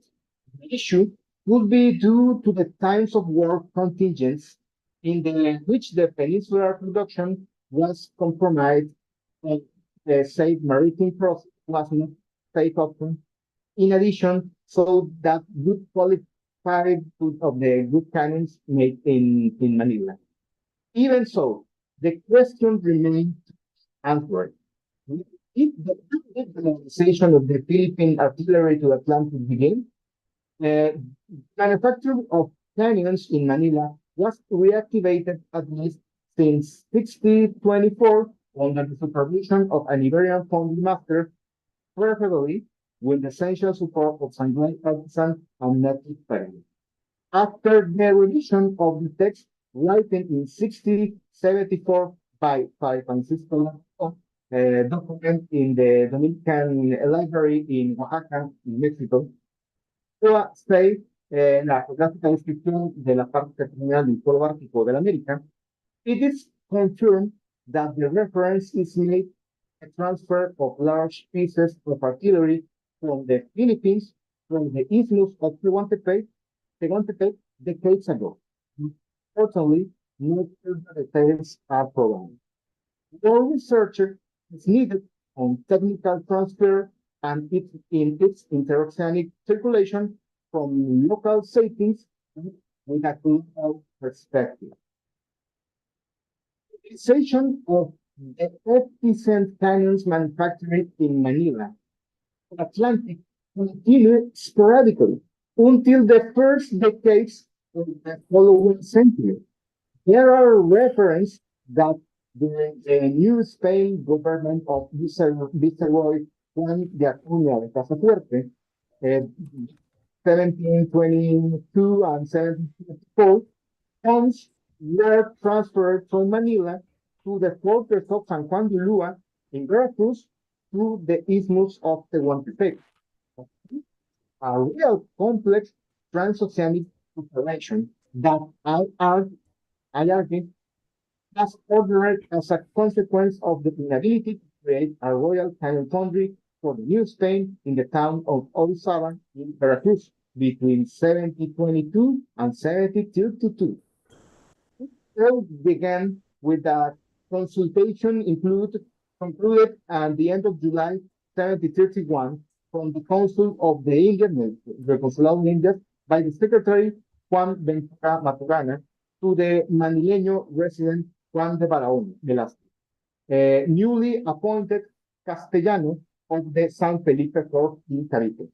issue would be due to the times of war contingents in which the peninsular production was compromised and the safe maritime process was not safe option. In addition, so that good qualified of the good cannons made in Manila. Even so, the question remains answered. If the mobilization of the Philippine artillery to Atlantic began, manufacture of cannons in Manila was reactivated at least since 1624 under the supervision of an Iberian foundry master, preferably with the essential support of Sanguine artisans and native parents. After the revision of the text written in 1674 by Francisco document in the Dominican Library in Oaxaca, in Mexico, say la gráfica descripción de la parte terminal del polo ártico de la América, it is confirmed that the reference is made a transfer of large pieces of artillery from the Philippines, from the isthmus of Tehuantepec decades ago. Unfortunately, no further details are provided. More research is needed on technical transfer and in its interoceanic circulation from local settings with a global perspective. The utilization of the efficient cannons manufactured in Manila, Atlantic, continued sporadically until the first decades of the following century. There are references that during the New Spain government of Viceroy Juan de Acuña de Casafuerte, 1722 and 1754, funds were transferred from Manila to the fortress of San Juan de Ulua in Veracruz through the isthmus of Tehuantepec. A real complex transoceanic operation that I argue was ordered as a consequence of the inability to create a royal cannon foundry for the New Spain in the town of Orizaba in Veracruz between 1722 and 1732. It began with a consultation concluded at the end of July 1731 from the Council of the Indian, the Consulado of India, by the Secretary Juan Ventura Maturana to the Manileño resident Juan de Barahona Velázquez, newly appointed Castellano of the San Felipe Court in Cavite.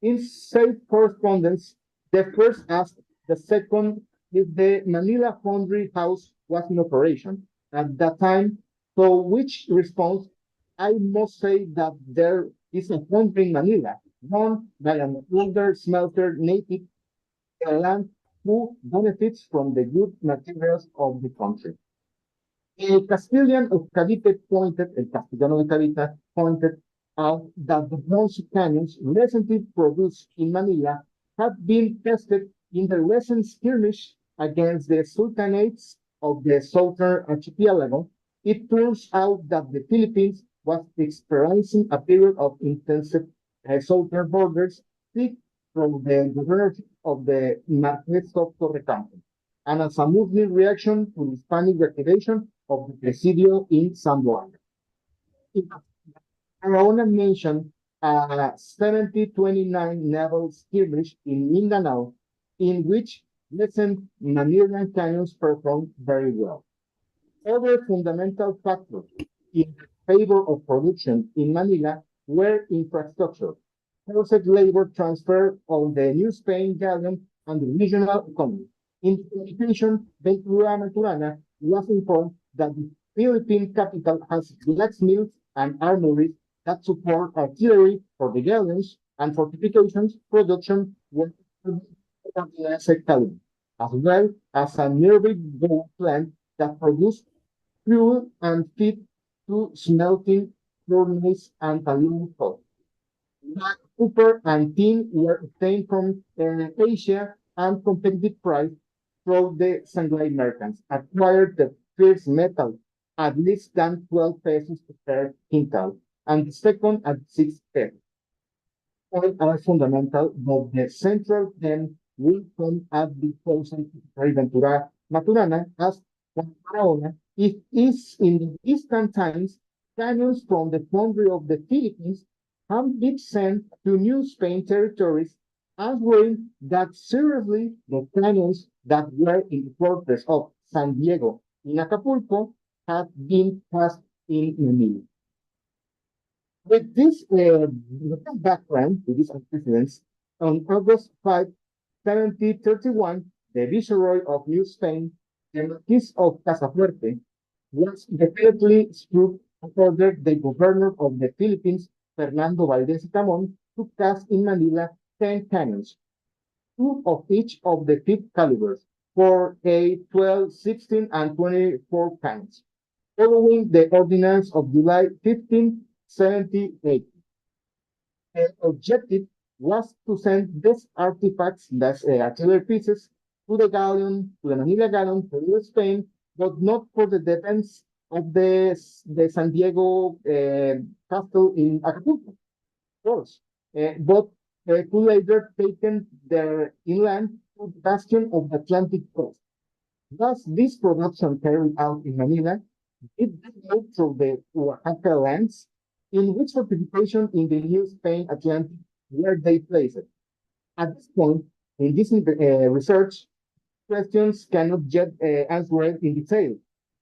In safe correspondence, the first asked the second if the Manila Foundry House was in operation, at that time. So which response, I must say that there is a foundry in Manila, run by an older smelter native to the land who benefits from the good materials of the country. A Castilian of Cavite pointed, El Castellano de Cavite pointed out that the bronze cannons recently produced in Manila have been tested in the recent skirmish against the sultanates of the southern archipelago. It turns out that the Philippines was experiencing a period of intensive southern borders seek from the governorship of the Marquess of Torrecampo, and as a Muslim reaction to the Hispanic reactivation of the Presidio in San Juan. I want to mention a 1729 naval skirmish in Mindanao, in which recent Manilan cannons performed very well. Other fundamental factors in favor of production in Manila were infrastructure, forced labor transfer on the New Spain galleon, and the regional economy. In communication, Ventura Maturana was informed that the Philippine capital has blacksmiths and armories that support artillery for the galleons and fortifications production were caliber, as well as a nearby gold plant that produced fuel and feed to smelting furnace and aluminum coal. Copper and tin were obtained from Asia and competitive price through the Shanghai merchants acquired the first metal at less than 12 pesos per quintal, and the second at 6 pesos. All are fundamental, but the central then will come at the thousand Ventura Maturana as Juan Barahona. It is in the distant times, cannons from the foundry of the Philippines have been sent to New Spain territories, answering that seriously the cannons that were in the fortress of San Diego in Acapulco had been cast in Manila. With this background, with these antecedents, on August 5, 1731, the Viceroy of New Spain, the Marquis of Casafuerte, was definitely struck and ordered the governor of the Philippines, Fernando Valdez Camon, to cast in Manila 10 cannons, 2 of each of the 5th calibers, for a 12, 16, and 24 cannons, following the ordinance of July 1578. The objective was to send these artifacts, that's artillery pieces, to the galleon, to the Manila galleon, to Spain, but not for the defense of the San Diego castle in Acapulco, of course, but to later taken their inland to the bastion of the Atlantic coast. Thus, this production carried out in Manila did go through the Oaxaca lands, in which fortification in the New Spain Atlantic were they placed. At this point, in this research, questions cannot yet answer in detail.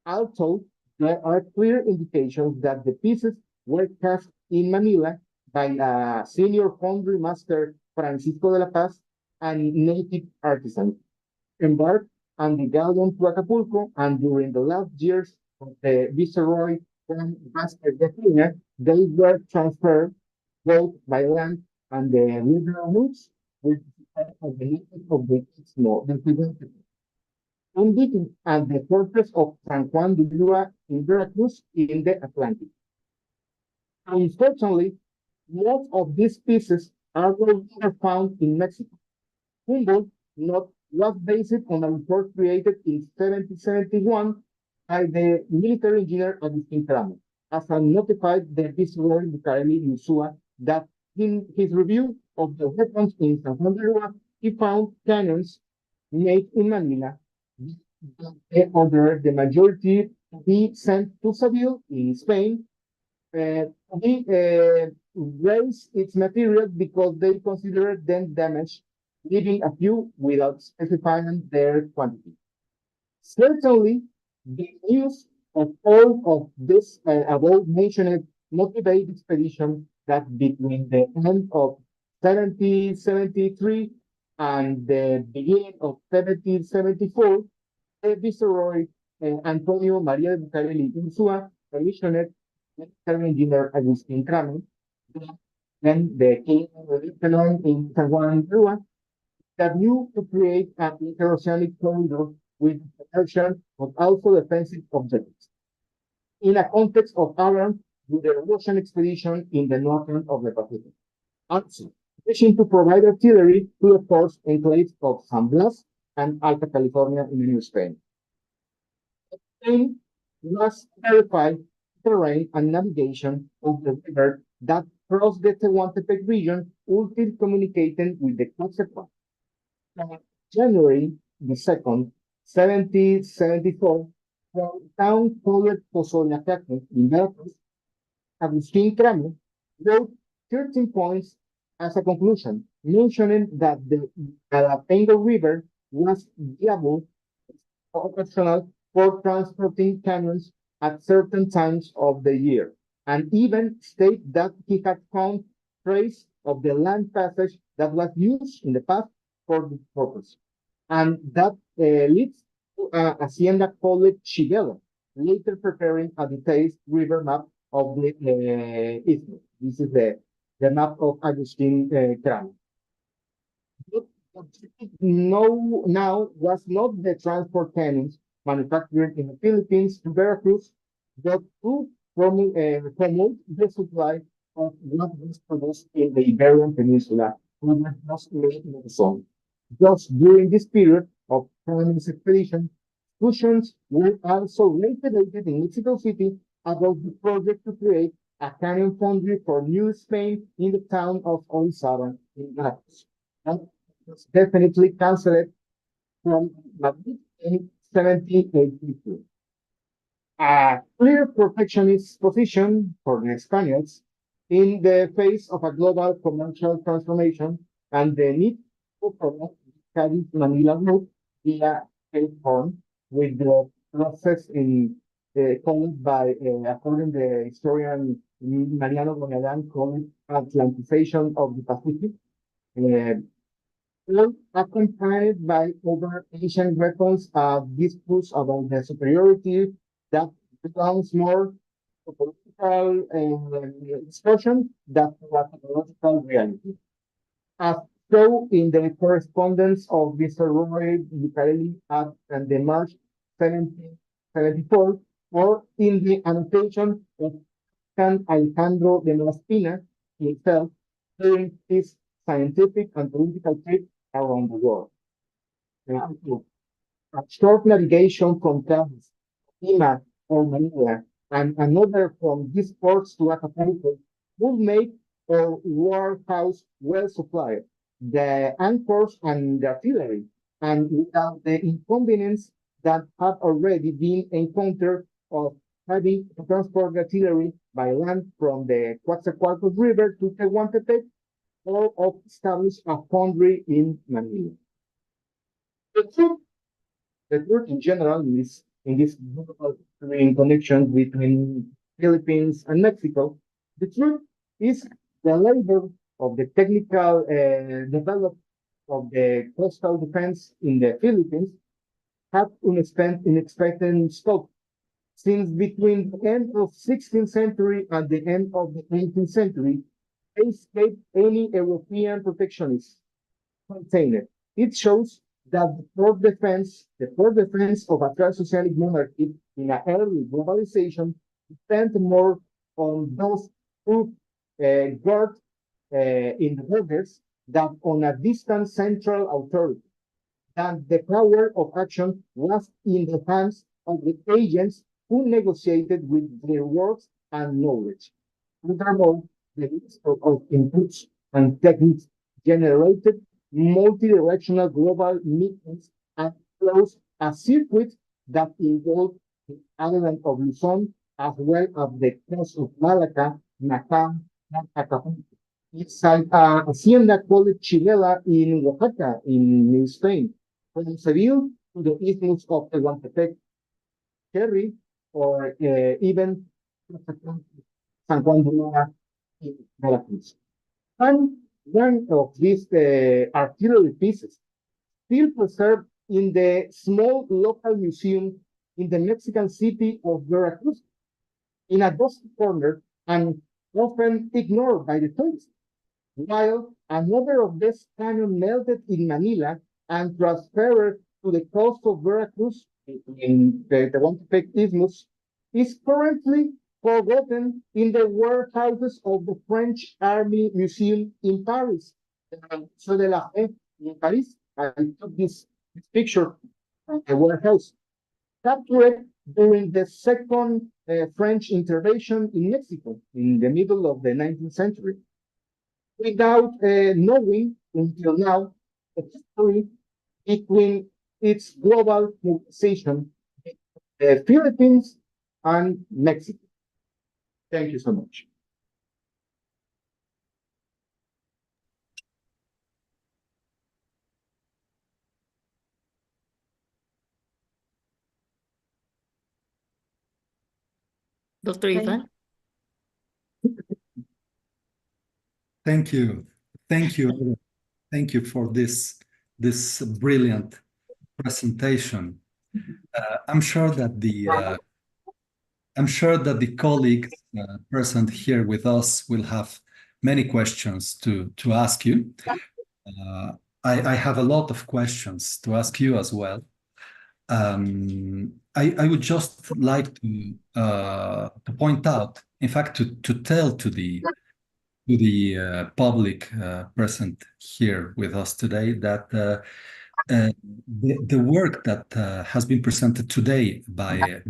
Also, there are clear indications that the pieces were cast in Manila by senior foundry master Francisco de la Paz and native artisans, embarked on the galleon to Acapulco, and during the last years of the Viceroy Juan Vázquez de Piña, they were transferred both by land and the river routes with the native of the Istmo, and the fortress of San Juan de Ulua in Veracruz in the Atlantic. Unfortunately, most of these pieces are no longer found in Mexico. Humboldt note was based on a report created in 1771 by the military engineer Agustin Teramo, as notified the Viceroy Bucareli Ursúa that in his review of the weapons in San Juan de Ulua, he found cannons made in Manila. They ordered the majority to be sent to Seville in Spain to be raise its material because they considered them damaged, leaving a few without specifying their quantity. Certainly, the news of all of this above mentioned motivated expedition that between the end of 1773 and the beginning of 1774, the Viceroy Antonio Maria de Bucareli Insua commissioned military engineer Agustin Kramer, then the king of the Lieutenant in San Juan, Peru, that knew to create an interoceanic corridor with protection but also defensive objectives. In a context of Iran with the Russian expedition in the northern of the Pacific. Also, wishing to provide artillery to the force enclaves of San Blas and Alta California in New Spain. Spain was verified terrain and navigation of the river that crossed the Tehuantepec region, ultimately communicating with the Coatzacoalcos. On January the 2nd, 1774, from town called Pozoleacaque in Veracruz, Agustin Kramer wrote 13 points as a conclusion, mentioning that the Galapengo River was viable optional for transporting canoes at certain times of the year, and even state that he had found trace of the land passage that was used in the past for this purpose. And that leads to Hacienda called Chivelo, later preparing a detailed river map of the isthmus. This is the map of Agustin Kramer. No, now was not the transport canoes manufactured in the Philippines to Veracruz, but to promote the supply of what was produced in the Iberian Peninsula, which was made in the zone. Just during this period of Kramer's expedition, discussions were also reiterated in Mexico City about the project to create a cannon foundry for New Spain in the town of Orizaba in Veracruz. That was definitely cancelled from Madrid in 1782. A clear protectionist position for the Spaniards in the face of a global commercial transformation and the need to promote Cadiz-Manila route via Cape Horn, with the process in called by, according to the historian Mariano Goñalan, called Atlantization of the Pacific. Accompanied by over Asian weapons, disputes about the superiority that becomes more to political discussion than to a technological reality. As so in the correspondence of Mr. Roy Bucareli and the March 1774, or in the annotation of San Alejandro de Malaspina himself during his scientific and political trip around the world. A short navigation from Cadiz, Lima, or Manila, and another from these ports to Acapulco would make our warehouse well supplied, the anchors and the artillery, and without the inconvenience that had already been encountered of having to transport the artillery by land from the Coatzacoalcos River to Tehuantepec, or of establish a foundry in Manila. The truth in general is in this global connection between Philippines and Mexico, the truth is the labor of the technical development of the coastal defense in the Philippines have unexpected scope. Since between the end of 16th century and the end of the 18th century, they escaped any European protectionist container. It shows that the port defense of a transoceanic monarchy in an early globalization depend more on those who guard in the borders than on a distant central authority. And the power of action was in the hands of the agents who negotiated with their works and knowledge. Furthermore, the list of inputs and techniques generated multi-directional global meetings and closed a circuit that involved the island of Luzon as well as the coast of Malacca, Macao, and Acapulco. Inside Hacienda called Chivela in Oaxaca, in New Spain, from Seville to the isthmus of Tehuantepec, Cherry, or even San Juan de Luna in Veracruz. And one of these artillery pieces still preserved in the small local museum in the Mexican city of Veracruz, in a dusty corner and often ignored by the tourists, while another of this canyon melted in Manila and transferred to the coast of Veracruz in the Tehuantepec Isthmus, is currently forgotten in the warehouses of the French Army Museum in Paris. So de la Haye in Paris, I took this picture from the warehouse, captured during the second French intervention in Mexico in the middle of the 19th century, without knowing until now the history between its global mobilization, the Philippines and Mexico. Thank you so much. Dr. Ivan? Thank you. Thank you. Thank you for this brilliant presentation. I'm sure that the colleagues present here with us will have many questions to ask you. I have a lot of questions to ask you as well. I would just like to point out, in fact, to tell to the public present here with us today that the work that has been presented today by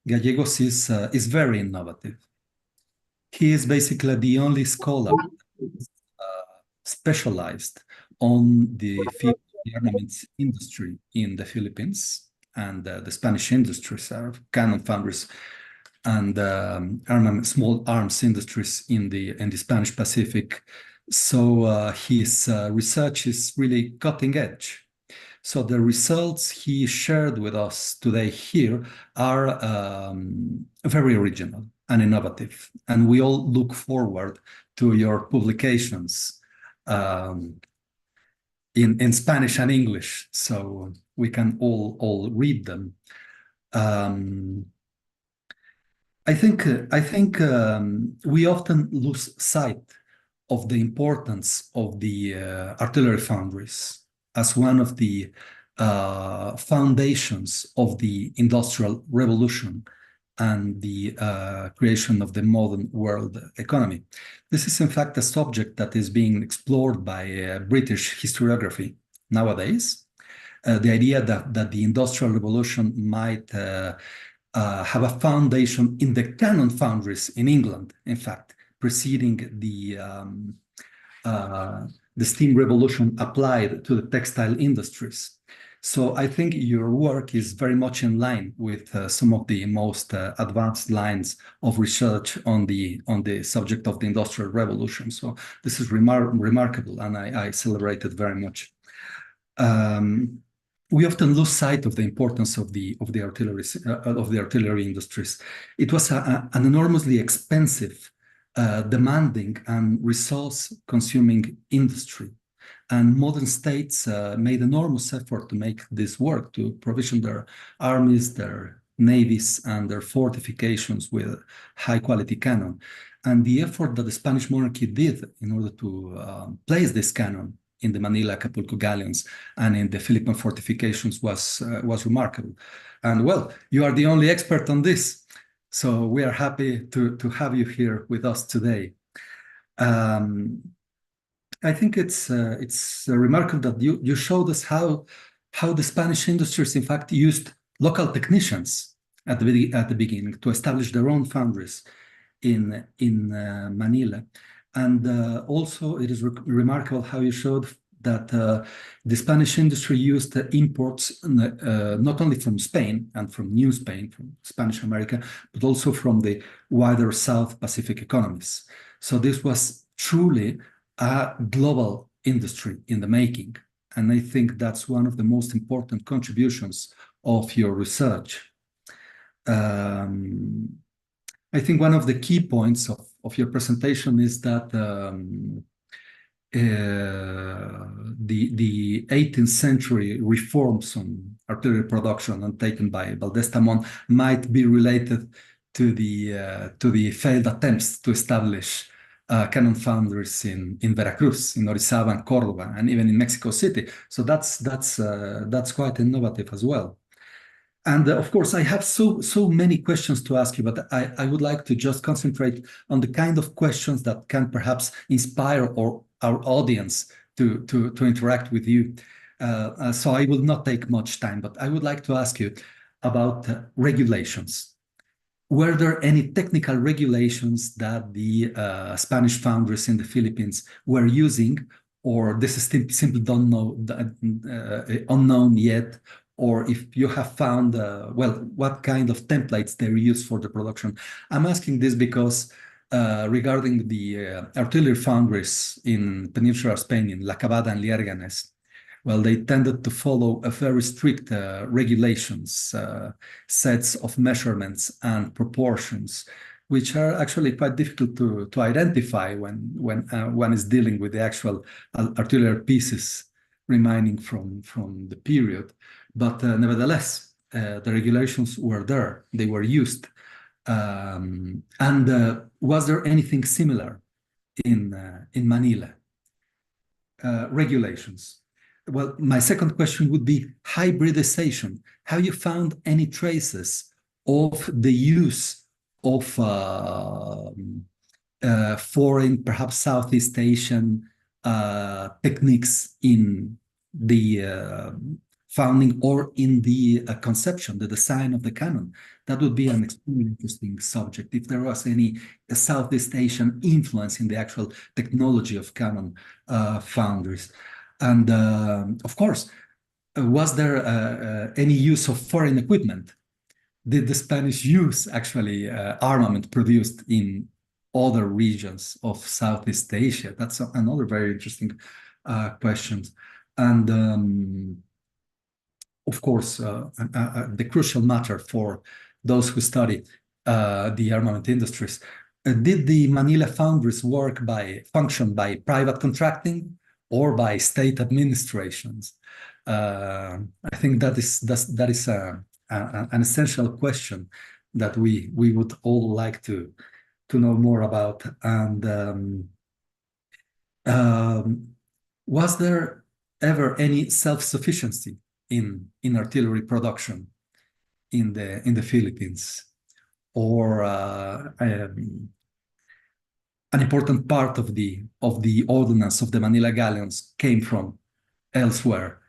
Gallegos is very innovative. He is basically the only scholar specialized on the field of the armaments industry in the Philippines, and the Spanish industries are cannon foundries and small arms industries in the Spanish Pacific. So his research is really cutting edge. So the results he shared with us today here are very original and innovative, and we all look forward to your publications in Spanish and English, so we can all read them. I think we often lose sight of the importance of the artillery foundries as one of the foundations of the Industrial Revolution and the creation of the modern world economy. This is in fact a subject that is being explored by British historiography nowadays. The idea that the Industrial Revolution might have a foundation in the cannon foundries in England, in fact, preceding the steam revolution applied to the textile industries. So I think your work is very much in line with some of the most advanced lines of research on the subject of the Industrial Revolution. So this is remarkable, and I celebrate it very much. We often lose sight of the importance of the artillery industries. It was an enormously expensive, demanding, and resource-consuming industry. And modern states made enormous effort to make this work, to provision their armies, their navies, and their fortifications with high-quality cannon. And the effort that the Spanish monarchy did in order to place this cannon in the Manila Acapulco galleons and in the Philippine fortifications was remarkable. And well, you are the only expert on this, so we are happy to have you here with us today. I think it's remarkable that you showed us how the Spanish industries, in fact, used local technicians at the beginning to establish their own foundries in Manila. And also, it is remarkable how you showed that the Spanish industry used imports not only from Spain and from New Spain, from Spanish America, but also from the wider South Pacific economies. So this was truly a global industry in the making. And I think that's one of the most important contributions of your research. I think one of the key points of your presentation is that the 18th century reforms on artillery production undertaken by Valdés-Tamón might be related to the failed attempts to establish cannon foundries in Veracruz, in Orizaba and Córdoba, and even in Mexico City. So that's quite innovative as well. And of course, I have so many questions to ask you, but I would like to just concentrate on the kind of questions that can perhaps inspire our audience to interact with you. So I will not take much time, but I would like to ask you about regulations. Were there any technical regulations that the Spanish foundries in the Philippines were using, or this is simply don't know, unknown yet? Or if you have found, well, what kind of templates they use for the production? I'm asking this because regarding the artillery foundries in Peninsular Spain, in La Cavada and Liérgenes, well, they tended to follow a very strict regulations, sets of measurements and proportions, which are actually quite difficult to identify when one is dealing with the actual artillery pieces remaining from the period. But nevertheless, the regulations were there, they were used. Was there anything similar in Manila? Regulations. Well, my second question would be hybridization. Have you found any traces of the use of foreign, perhaps Southeast Asian techniques in the founding or in the conception, the design of the cannon? That would be an extremely interesting subject. If there was any Southeast Asian influence in the actual technology of cannon foundries. And of course, was there any use of foreign equipment? Did the Spanish use actually armament produced in other regions of Southeast Asia? That's another very interesting question. And of course, the crucial matter for those who study the armament industries, did the Manila foundries function by private contracting or by state administrations? I think that is an essential question that we would all like to know more about. And was there ever any self-sufficiency in artillery production in the Philippines, or an important part of the ordnance of the Manila galleons came from elsewhere?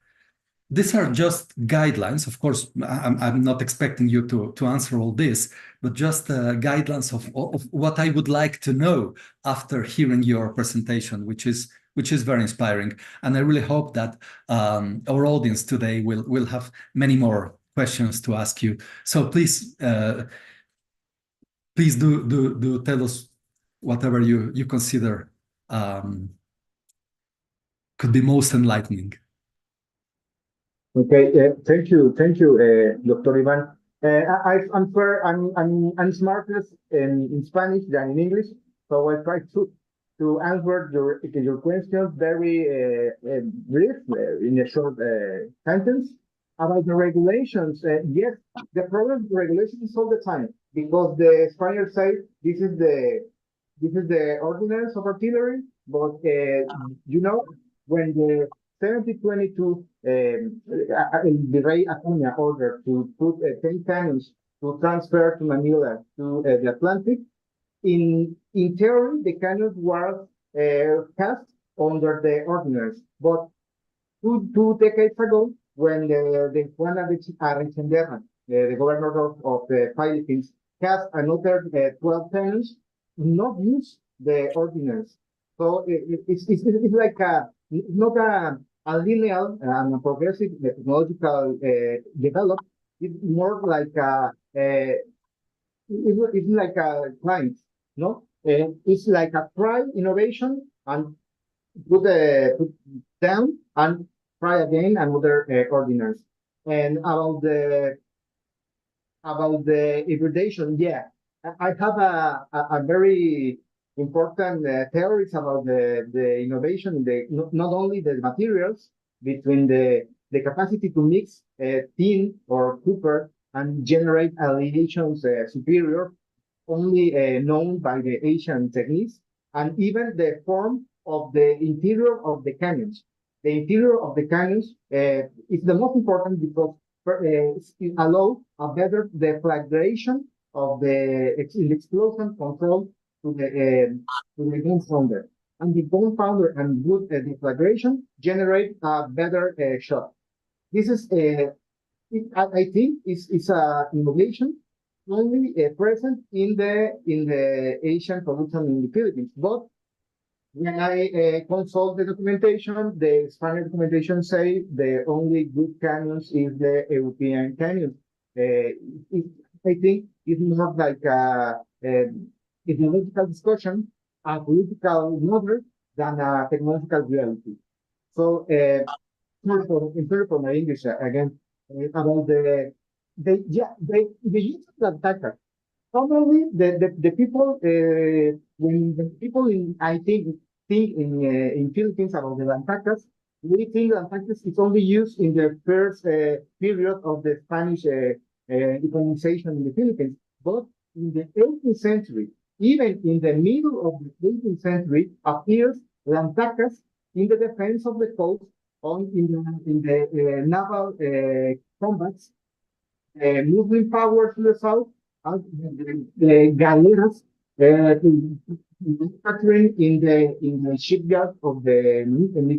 These are just guidelines. Of course, I'm not expecting you to answer all this, but just guidelines of what I would like to know after hearing your presentation, which is very inspiring. And I really hope that our audience today will have many more questions to ask you. So please do tell us whatever you consider could be most enlightening. Okay, thank you, Dr. Ivan. I'm smarter in Spanish than in English, so I try to answer your questions very brief in a short sentence. About the regulations, yes, the problem with regulations all the time, because the Spaniards say this is the ordinance of artillery, but when the 1722 the Rey Acuña ordered to put 10 cannons to transfer to Manila to the Atlantic, in theory the cannons were cast under the ordinance, but two decades ago, when the Juan Arenchenderra, the governor of the Philippines, cast another 12 cannons, not use the ordinance. So it's like not a linear and a progressive technological development. It's more like it's like a climb, no? It's like a try innovation and put down and try again another ordinance. And about the hybridization, yeah, I have a very important theories about the innovation in the not only the materials between the capacity to mix tin or copper and generate aleations superior, only known by the Asian techniques, and even the form of the interior of the canyons. The interior of the canyons is the most important because it allows a better deflagration of the explosion control to the gunpowder. And the gunpowder and good deflagration generate a better shot. This is, I think, is a innovation only present in the Asian production in the Philippines. But when I consult the documentation, the Spanish documentation say the only good canyons is the European canyons. I think it's more like a ideological discussion, a political matter than a technological reality. So, sorry for my English again about the use of data. Probably the people when the people I think in Philippines about the lantakas, we think lantakas is only used in the first period of the Spanish colonization in the Philippines, but in the 18th century, even in the middle of the 18th century, appears lantakas in the defense of the coast on in the naval combats, Muslim powers to the south, and the galeras manufacturing in the shipyard of the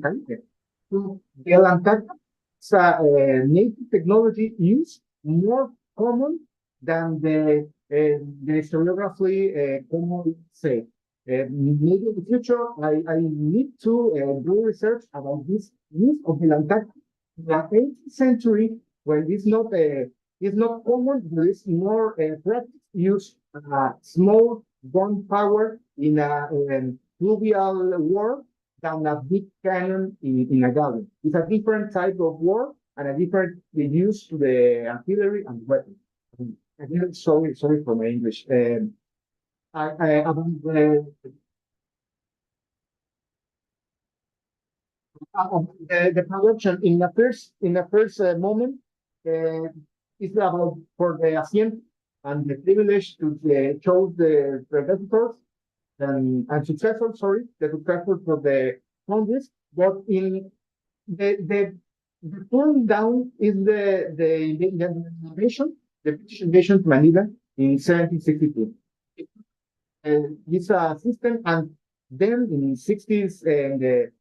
Caribe. So the Lantaca is a native technology used more common than the historiographically common say. Maybe in the future, I need to do research about this use of the Lantaca in the 18th century when it's not common. There is more practice use small gunpowder in a fluvial war than a big cannon in a galley. It's a different type of war and a different use to the artillery and weapons. Again, sorry for my English. About the production in the first moment is about for the ascent and the privilege to choose the predecessors and successors, the successors for the Congress. But in the turn down is the invasion, the British invasion to Manila in 1762. It's a system, and then in 60s and the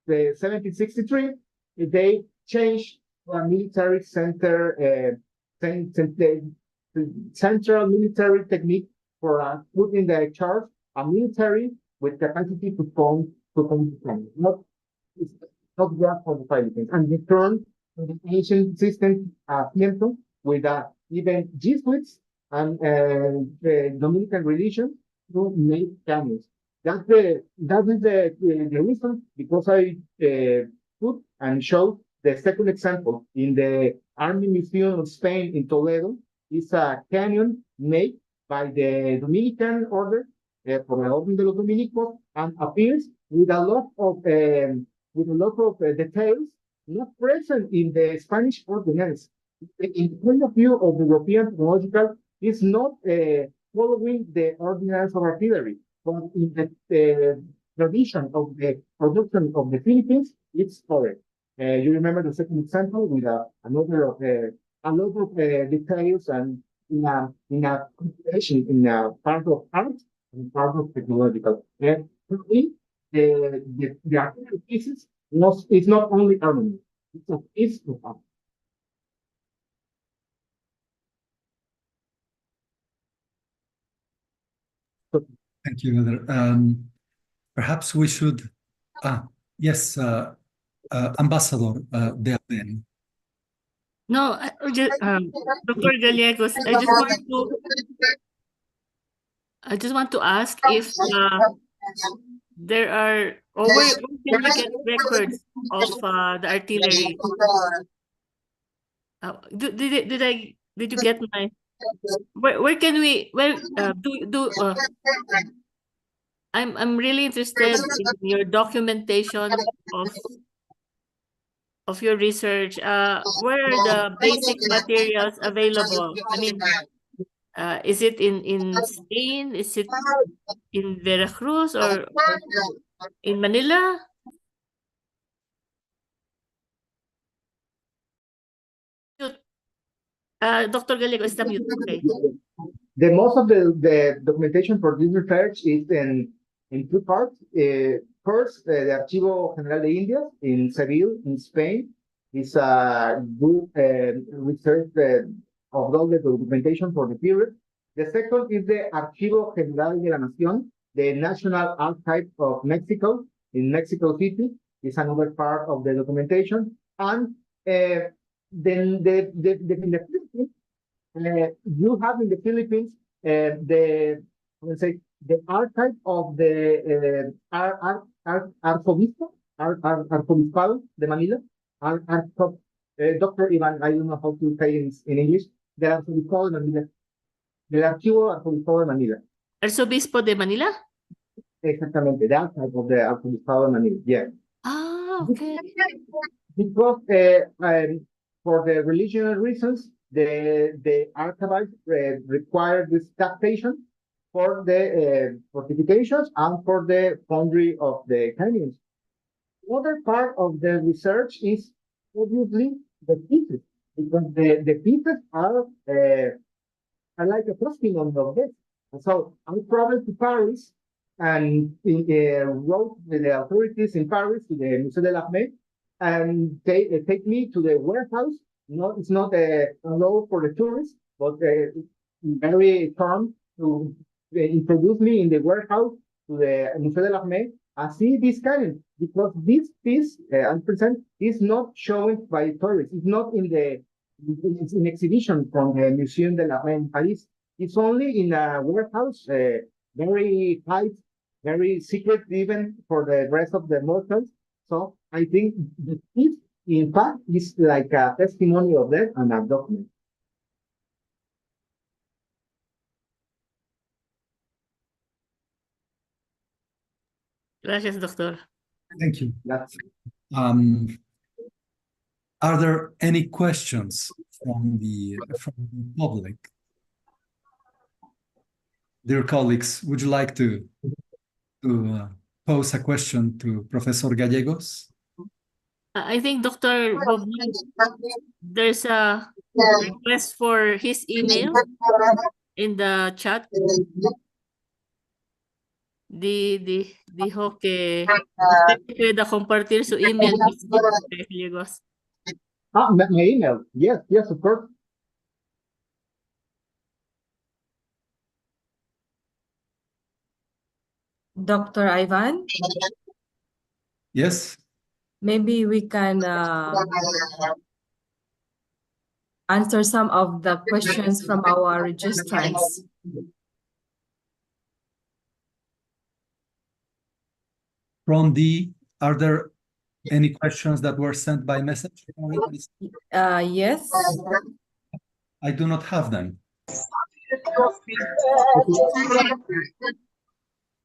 1763, they changed to a military center, central military technique for putting the charge a military with capacity to come not it's not just for the Philippines, and return to the ancient system with even Jesuits and the Dominican religion to make canyons. That is the reason because I put and showed the second example in the Army Museum of Spain in Toledo. It's a canyon made by the Dominican order for the Orden de los Dominicos, and appears with a lot of details not present in the Spanish ordinance. In the point of view of the European technological, it's not following the ordinance of artillery, but in the tradition of the production of the Philippines, it's correct. You remember the second example with a lot of details and in a computation, in a part of art and part of technological. For me, the artillery pieces it's not only armament; it's a piece of art. Thank you, Eder. Perhaps we should. Yes, Ambassador De Aden. No, Dr. Gallegos, I just want to ask if there are, or where can we get records of the artillery? Did you get my? Where can we? Where I'm really interested in your documentation of your research. Where are the basic materials available? I mean, is it in Spain? Is it in Veracruz or in Manila? Mute. Dr. Gallego, está mute. Okay. The most of the documentation for this research is in two parts. First, the Archivo General de Indias in Seville, in Spain, is a good research of all the documentation for the period. The second is the Archivo General de la Nación, the National Archive of Mexico in Mexico City, is another part of the documentation. And then in the Philippines, you have in the Philippines let's say the archive of the Arzobispado de Manila, Dr. Ivan, I don't know how to say it in English, the Arzobispado de Manila, del Archivo Arzobispado de Manila. Arzobispo de Manila? Exactamente, the archive of the Arzobispado de Manila, yeah. Ah, okay. Because for the religious reasons, the archivists require this taxation for the fortifications and for the foundry of the canyons. The other part of the research is obviously the pieces, because the pieces are like a testimony of this. And so I traveled to Paris and wrote with the authorities in Paris to the Musée de l'Armée, and they take me to the warehouse. No, it's not allowed for the tourists, but very charmed to introduce me in the warehouse to the Musée de l'Armée and see this canyon, because this piece I present is not shown by tourists. It's not it's in exhibition from the Museum de l'Armée in Paris. It's only in a warehouse, very tight, very secret even for the rest of the mortals. So I think this, in fact, is like a testimony of that and a document. Gracias, doctor. Thank you. That's Are there any questions from the public? Dear colleagues, would you like to pose a question to Professor Gallegos? I think Dr. Bobby, there's a request for his email in the chat. Dijo que usted pueda compartir su email, Dr. Gallegos. my email. Yes, of course. Dr. Ivan, Yes. maybe we can answer some of the questions from our registrants. Are there any questions that were sent by message? Yes. I do not have them.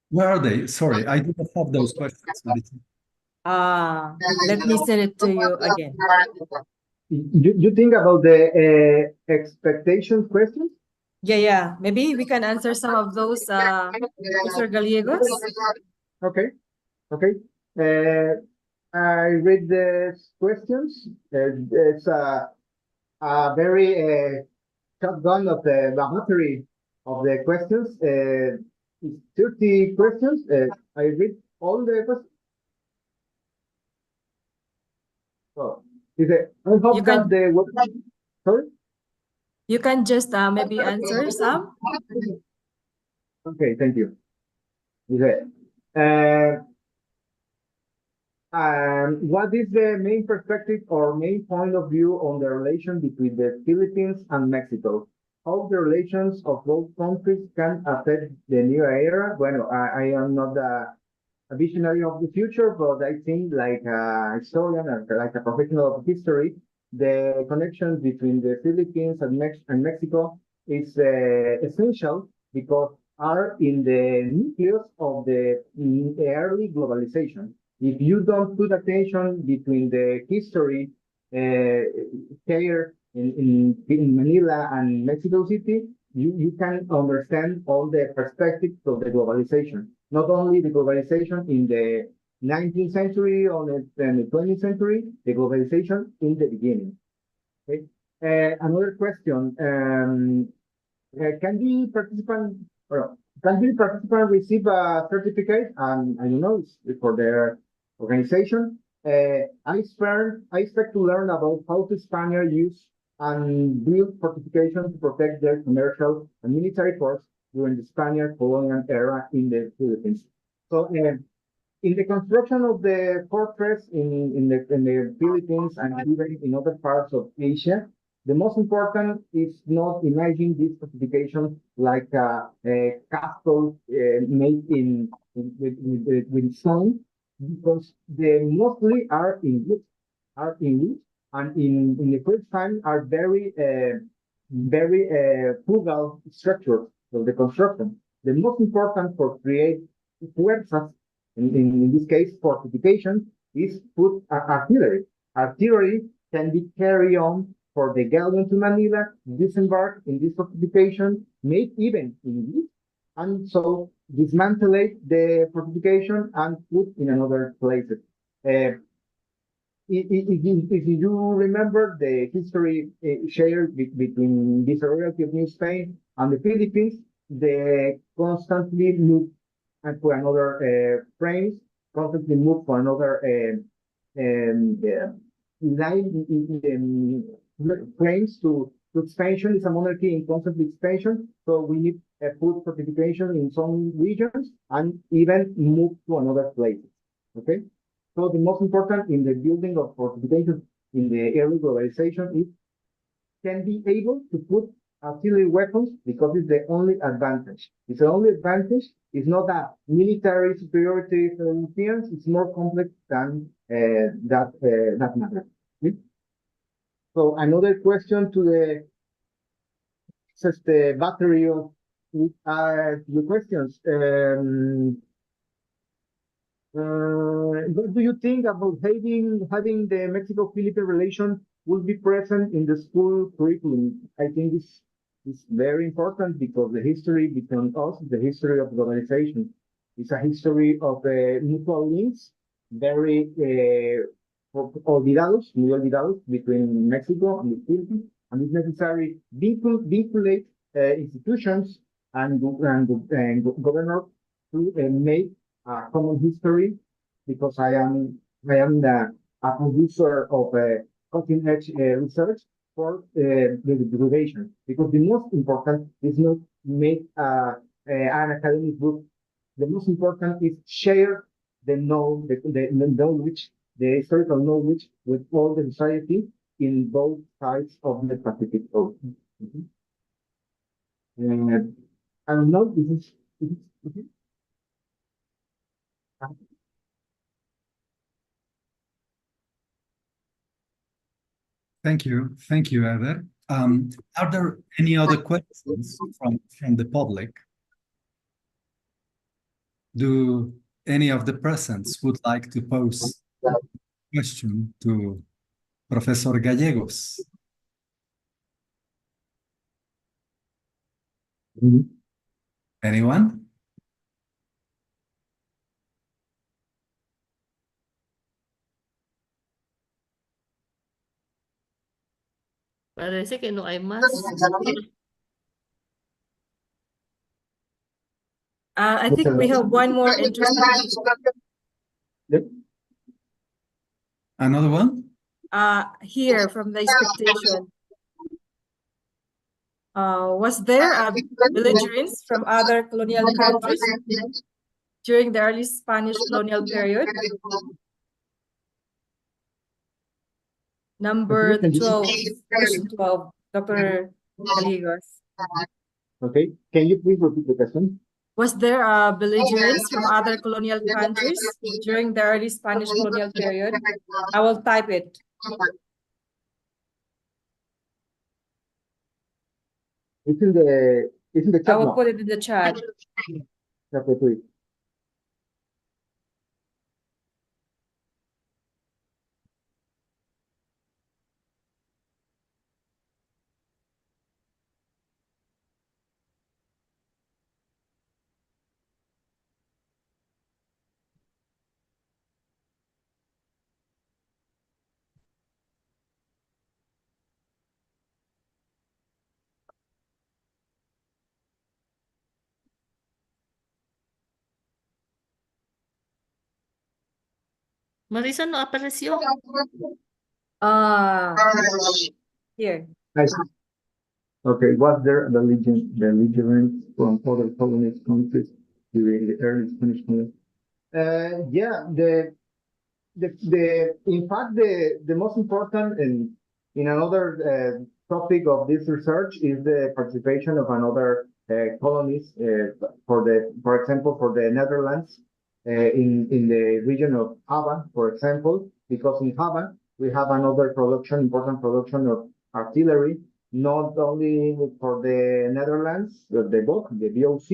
Where are they? Sorry, I do not have those questions. Let me send it to you again. You think about the expectation questions? Yeah. Maybe we can answer some of those, Mr. Gallegos. Okay. I read the questions. It's a very shotgun of the battery of the questions. It's 30 questions. I read all the questions. So, I hope that the website. Sorry? You can just maybe answer some. Okay, thank you. What is the main perspective or main point of view on the relation between the Philippines and Mexico? How the relations of both countries can affect the new era? Well, I am not a visionary of the future, but I think like a historian and like a professional of history, the connection between the Philippines and Mexico is essential, because are in the nucleus of the early globalization. If you don't put attention between the history here in Manila and Mexico City, you can understand all the perspectives of the globalization. Not only the globalization in the 19th century or the 20th century, the globalization in the beginning. Okay. Another question: can the participant receive a certificate? And I know it's for their organization. I expect to learn about how the Spaniards use and build fortifications to protect their commercial and military force during the Spaniard colonial era in the Philippines. So, in the construction of the fortress in the Philippines and even in other parts of Asia, the most important is not imagine this fortification like a castle made with stone, because they mostly are in wood, and in the first time are very frugal structures of the construction. The most important for create fuerzas, in this case fortification, is put artillery. Artillery can be carried on for the galleon to Manila, disembark in this fortification, made even in this, and so dismantle the fortification and put in another places. If you remember the history shared between this royalty of New Spain and the Philippines, they constantly move for another frames, constantly move for another line frames to expansion. Is a monarchy in constant expansion, so we need a food fortification in some regions and even move to another place. Okay. So the most important in the building of fortifications in the early globalization is can be able to put artillery weapons, because it's the only advantage. It's the only advantage. It's not a military superiority for Europeans. It's more complex than that matter. Okay? So another question to the battery of the questions. What do you think about having the Mexico-Philippine relation will be present in the school curriculum? I think this is very important, because the history between us is the history of globalization. It's a history of mutual links, very muy olvidados between Mexico and the Philippines, and it's necessary vinculate institutions and governors to make a common history, because I am a producer of cutting edge research for the duration, because the most important is not make an academic book. The most important is share the knowledge, the historical knowledge with all the society in both sides of the Pacific Ocean. I don't know, this is okay. Thank you, Eder. Are there any other questions from the public? Do any of the presents would like to pose a question to Professor Gallegos? Anyone? Parece que no hay más. I think we have one more interesting. Another one? Here from the expectation. Was there belligerents from other colonial countries during the early Spanish colonial period? Number 12, question 12, Dr. Gallegos. Okay, can you please repeat the question? Was there belligerents from other colonial countries during the early Spanish colonial period? I will type it. It's in It's in the I chat will now. put it in the chat. Okay, please. Marisa, no apareció. Here. I see. Okay, was there belligerents from other colonist countries during the early Spanish War? Yeah, in fact, the most important and in another topic of this research is the participation of another colonies for example, for the Netherlands in the region of Java, for example, because in Java we have another important production of artillery, not only for the Netherlands, the BOC,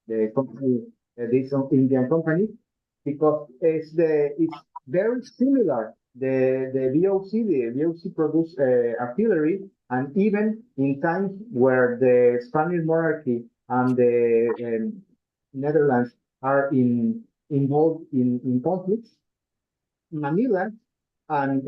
the company, this Indian company, because it's very similar. The VOC produce artillery, and even in times where the Spanish monarchy and the Netherlands are involved in conflicts, Manila and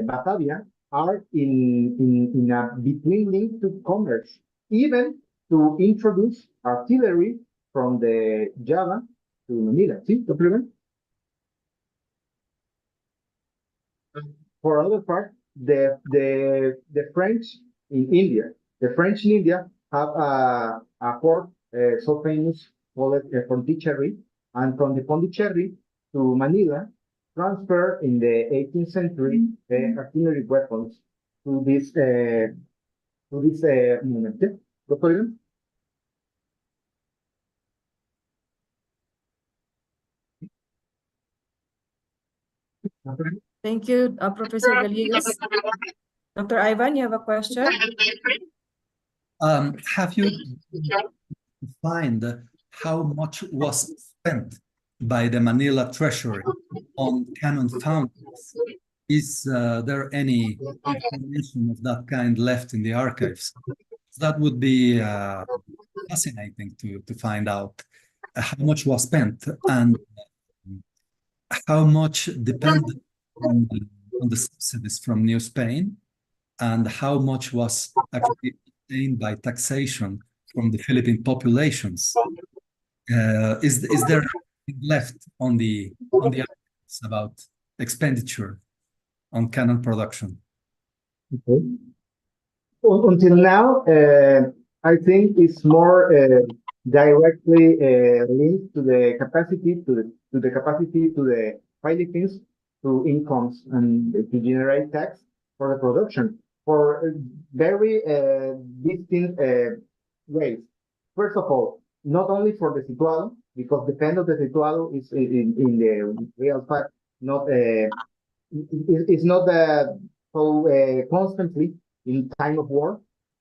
Batavia are in a between link to commerce, even to introduce artillery from the Java to Manila. See, the problem? For other part, the French in India, the French in India have a port so famous called Pondicherry, and from the Pondicherry to Manila, transfer in the 18th century artillery weapons to this moment. Doctor Ivan? Thank you, Professor Gallegos. Dr. Ivan, you have a question? Have you defined how much was spent by the Manila Treasury on cannon foundries? Is there any information of that kind left in the archives? That would be fascinating to find out how much was spent and how much depended on the subsidies from New Spain, and how much was actually obtained by taxation from the Philippine populations. Is there anything left on the articles about expenditure on cannon production? Okay. Until now, I think it's more directly linked to the capacity to the Philippines to incomes and to generate tax for the production for very distinct ways. First of all, not only for the situado, because depend of the situado is in the real fact not it's not so constantly in time of war.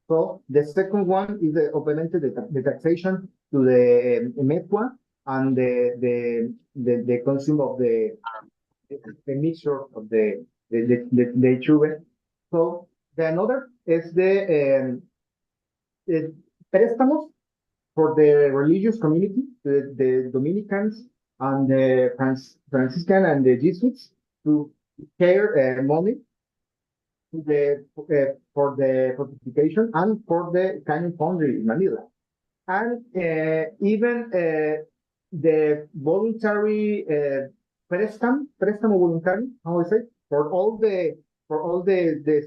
So the second one is obviamente the taxation to the METUA and the consume of the mixture of the chube. So the another is the préstamos for the religious community, the Dominicans and the Franciscan and the Jesuits to share money to for the fortification and for the cannon foundry in Manila. And even the voluntary préstamo voluntary, how I say, for all the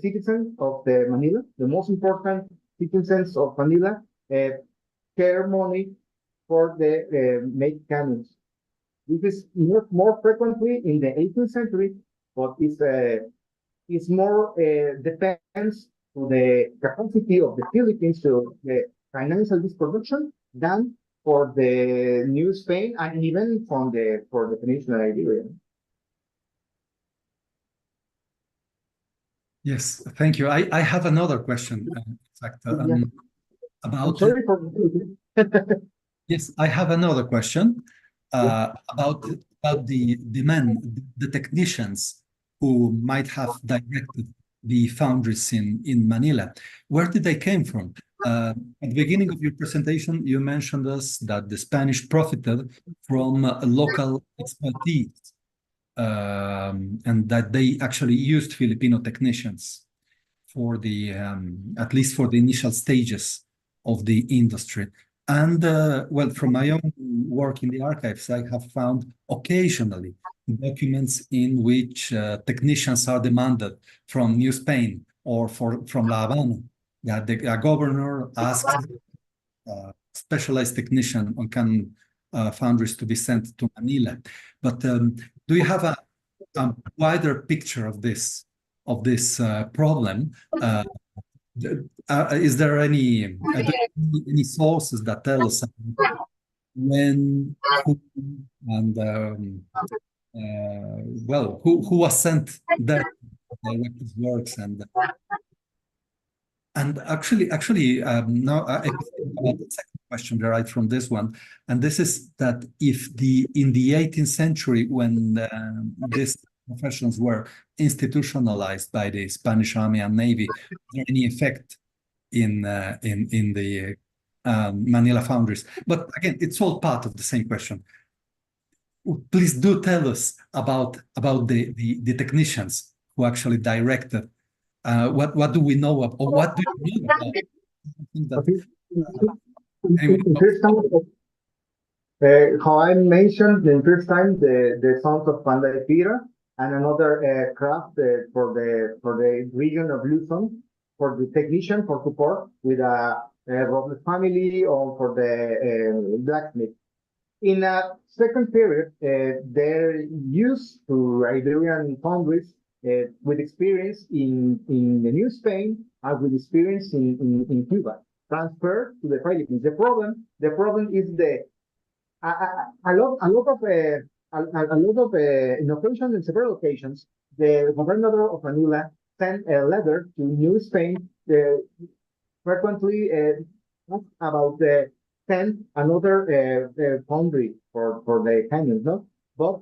citizens of the Manila, the most important citizens of Manila, share money for the make cannons. This is more frequently in the 18th century, but it's more depends to the capacity of the Philippines to the financial this production than for the New Spain and even for the Peninsula Iberia. Yes, thank you. I have another question. In fact, Yeah. I'm about sorry for yes, I have another question Yeah. about the men, the technicians who might have directed the foundries in Manila. Where did they came from? At the beginning of your presentation, you mentioned us that the Spanish profited from local expertise, and that they actually used Filipino technicians for the at least for the initial stages of the industry. And well, from my own work in the archives, I have found occasionally documents in which technicians are demanded from New Spain or from La Habana, that the governor asks a specialized technician on foundries to be sent to Manila. But do you have a wider picture of this problem? Is there any sources that tell us when, who, and well, who was sent there to direct his works, and actually now I think about the second question derived from this one, and this is that if in the 18th century, when these professions were institutionalized by the Spanish Army and Navy, was there any effect in the Manila foundries? But again, it's all part of the same question. Please do tell us about the technicians who actually directed. What do we know or what do you know about? I think that anyway, First time, how I mentioned the first time the sons of Pandaipira and another craft for the region of Luzon for the technician for support with a Robles family or for the blacksmith. In a second period, they're used to Iberian foundries with experience in the New Spain and with experience in Cuba, transferred to the Philippines. The problem is a lot of in occasions, in several occasions, the governor of Manila sent a letter to New Spain, frequently about the send another foundry for the canyons, no? But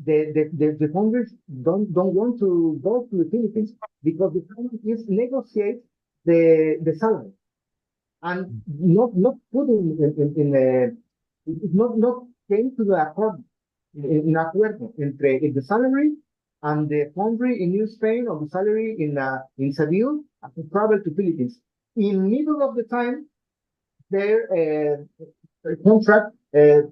the foundries don't want to go to the Philippines because the foundry is negotiate the salary and not put in the not came to the accord in acuerdo entre the salary and the foundry in New Spain or the salary in Seville to travel to Philippines. In middle of the time, their contract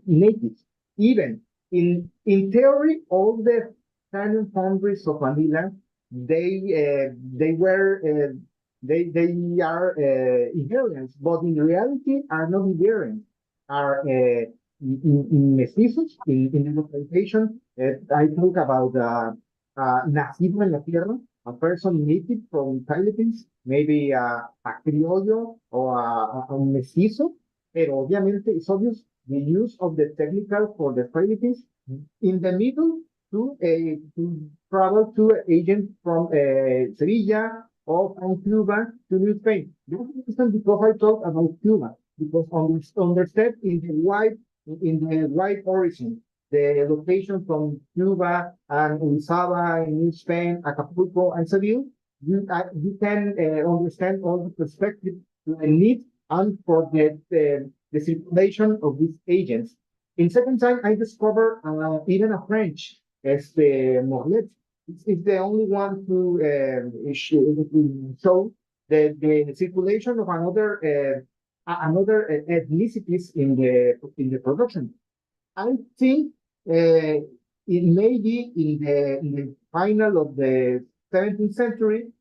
natives. Even in theory, all the canyon foundries of Manila, they are Iberians, but in reality are not Iberians, are mestizos in the documentation. I talk about nacido en la tierra, a person native from Philippines, maybe a criollo or a mestizo, pero obviamente it's obvious the use of the technical for the Philippines in the middle to travel to agent from Sevilla or from Cuba to New Spain. That's the reason because I talk about Cuba, because understand in the wide origin, the location from Cuba and Orizaba in New Spain, Acapulco and Seville, you can understand all the perspective, the need, and for the circulation of these agents. In second time, I discovered even a French, Morlet. It's the only one to show the circulation of another ethnicities in the production. I think it may be in the final of the 17th century.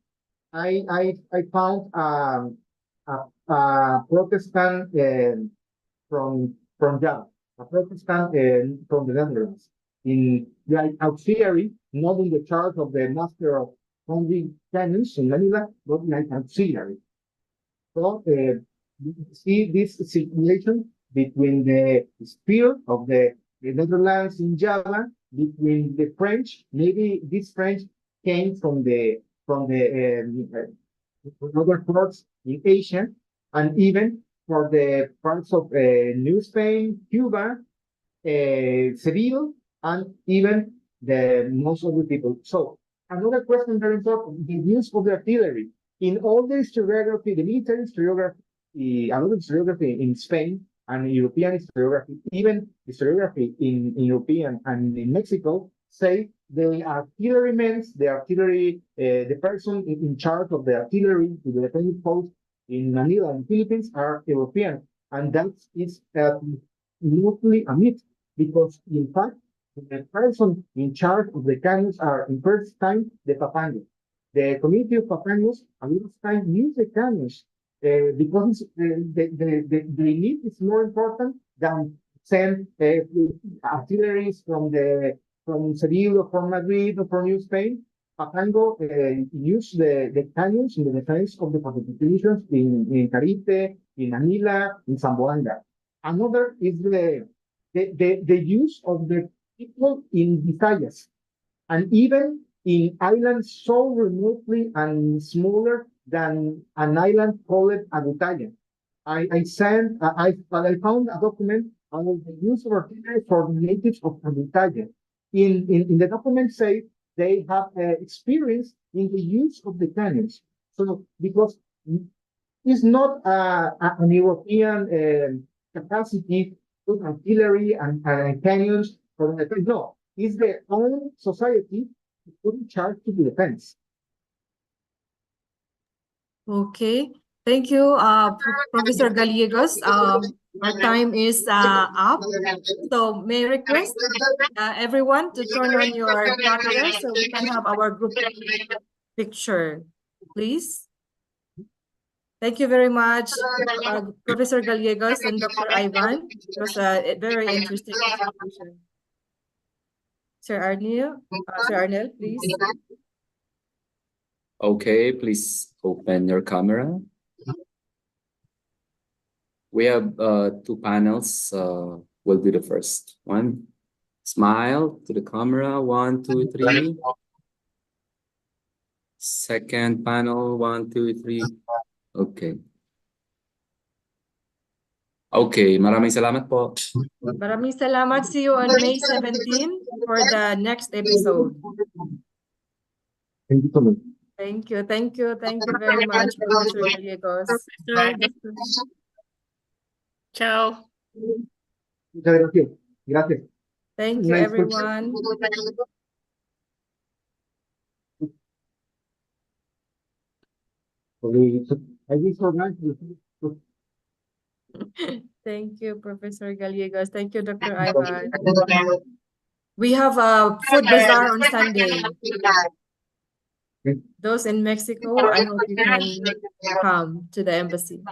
I found a Protestant from Java, a Protestant from the Netherlands, in the auxiliary, not in the charge of the master of founding canons in Manila, but like auxiliary. So you see this circulation between the sphere of the Netherlands in Java, between the French. Maybe this French came from the other ports in Asia, and even for the parts of New Spain, Cuba, Seville, and even the most of the people. So another question very important, the use of the artillery. In all the historiography, the military historiography, a lot of historiography in Spain and European historiography, even historiography in European and in Mexico, say the artillerymen, the person in charge of the artillery to the defensive post in Manila and Philippines are European. And that is mostly a myth, because in fact, the person in charge of the canyons are in first time the Papangos. The community of Papangos a lot of times use the canyons because the need is more important than send artillery from Seville or from Madrid or from New Spain. Papango use the canyons in the defense of the fortifications in Caripe, in Manila, in Zamboanga. Another is the use of the people in Visayas, and even in islands so remotely and smaller than an island called Agutaya. I found a document on the use of artillery for the natives of Agutaya. In the document say they have experience in the use of the cannons. So because it's not an European capacity with artillery and cannons for the defense. No, it's their own society put in charge to the defense. Okay, thank you, Professor Gallegos. Our time is up, so may I request everyone to turn on your camera so we can have our group picture, please. Thank you very much, Professor Gallegos and Dr. Ivan. It was a very interesting presentation. Sir Arnel, please. Okay, please open your camera. We have two panels. We'll do the first one. Smile to the camera. 1, 2, 3. Second panel. 1, 2, 3. Okay. Okay, maraming salamat po. Maraming salamat. See you on May 17 for the next episode. Thank you so much. Thank you very much, Professor Gallegos. Ciao. Muchas gracias. Gracias. Thank you, everyone. Thank you, Professor Gallegos. Thank you, Dr. Ivan. We have a food bazaar on Sunday. Those in Mexico, I hope you can come to the embassy.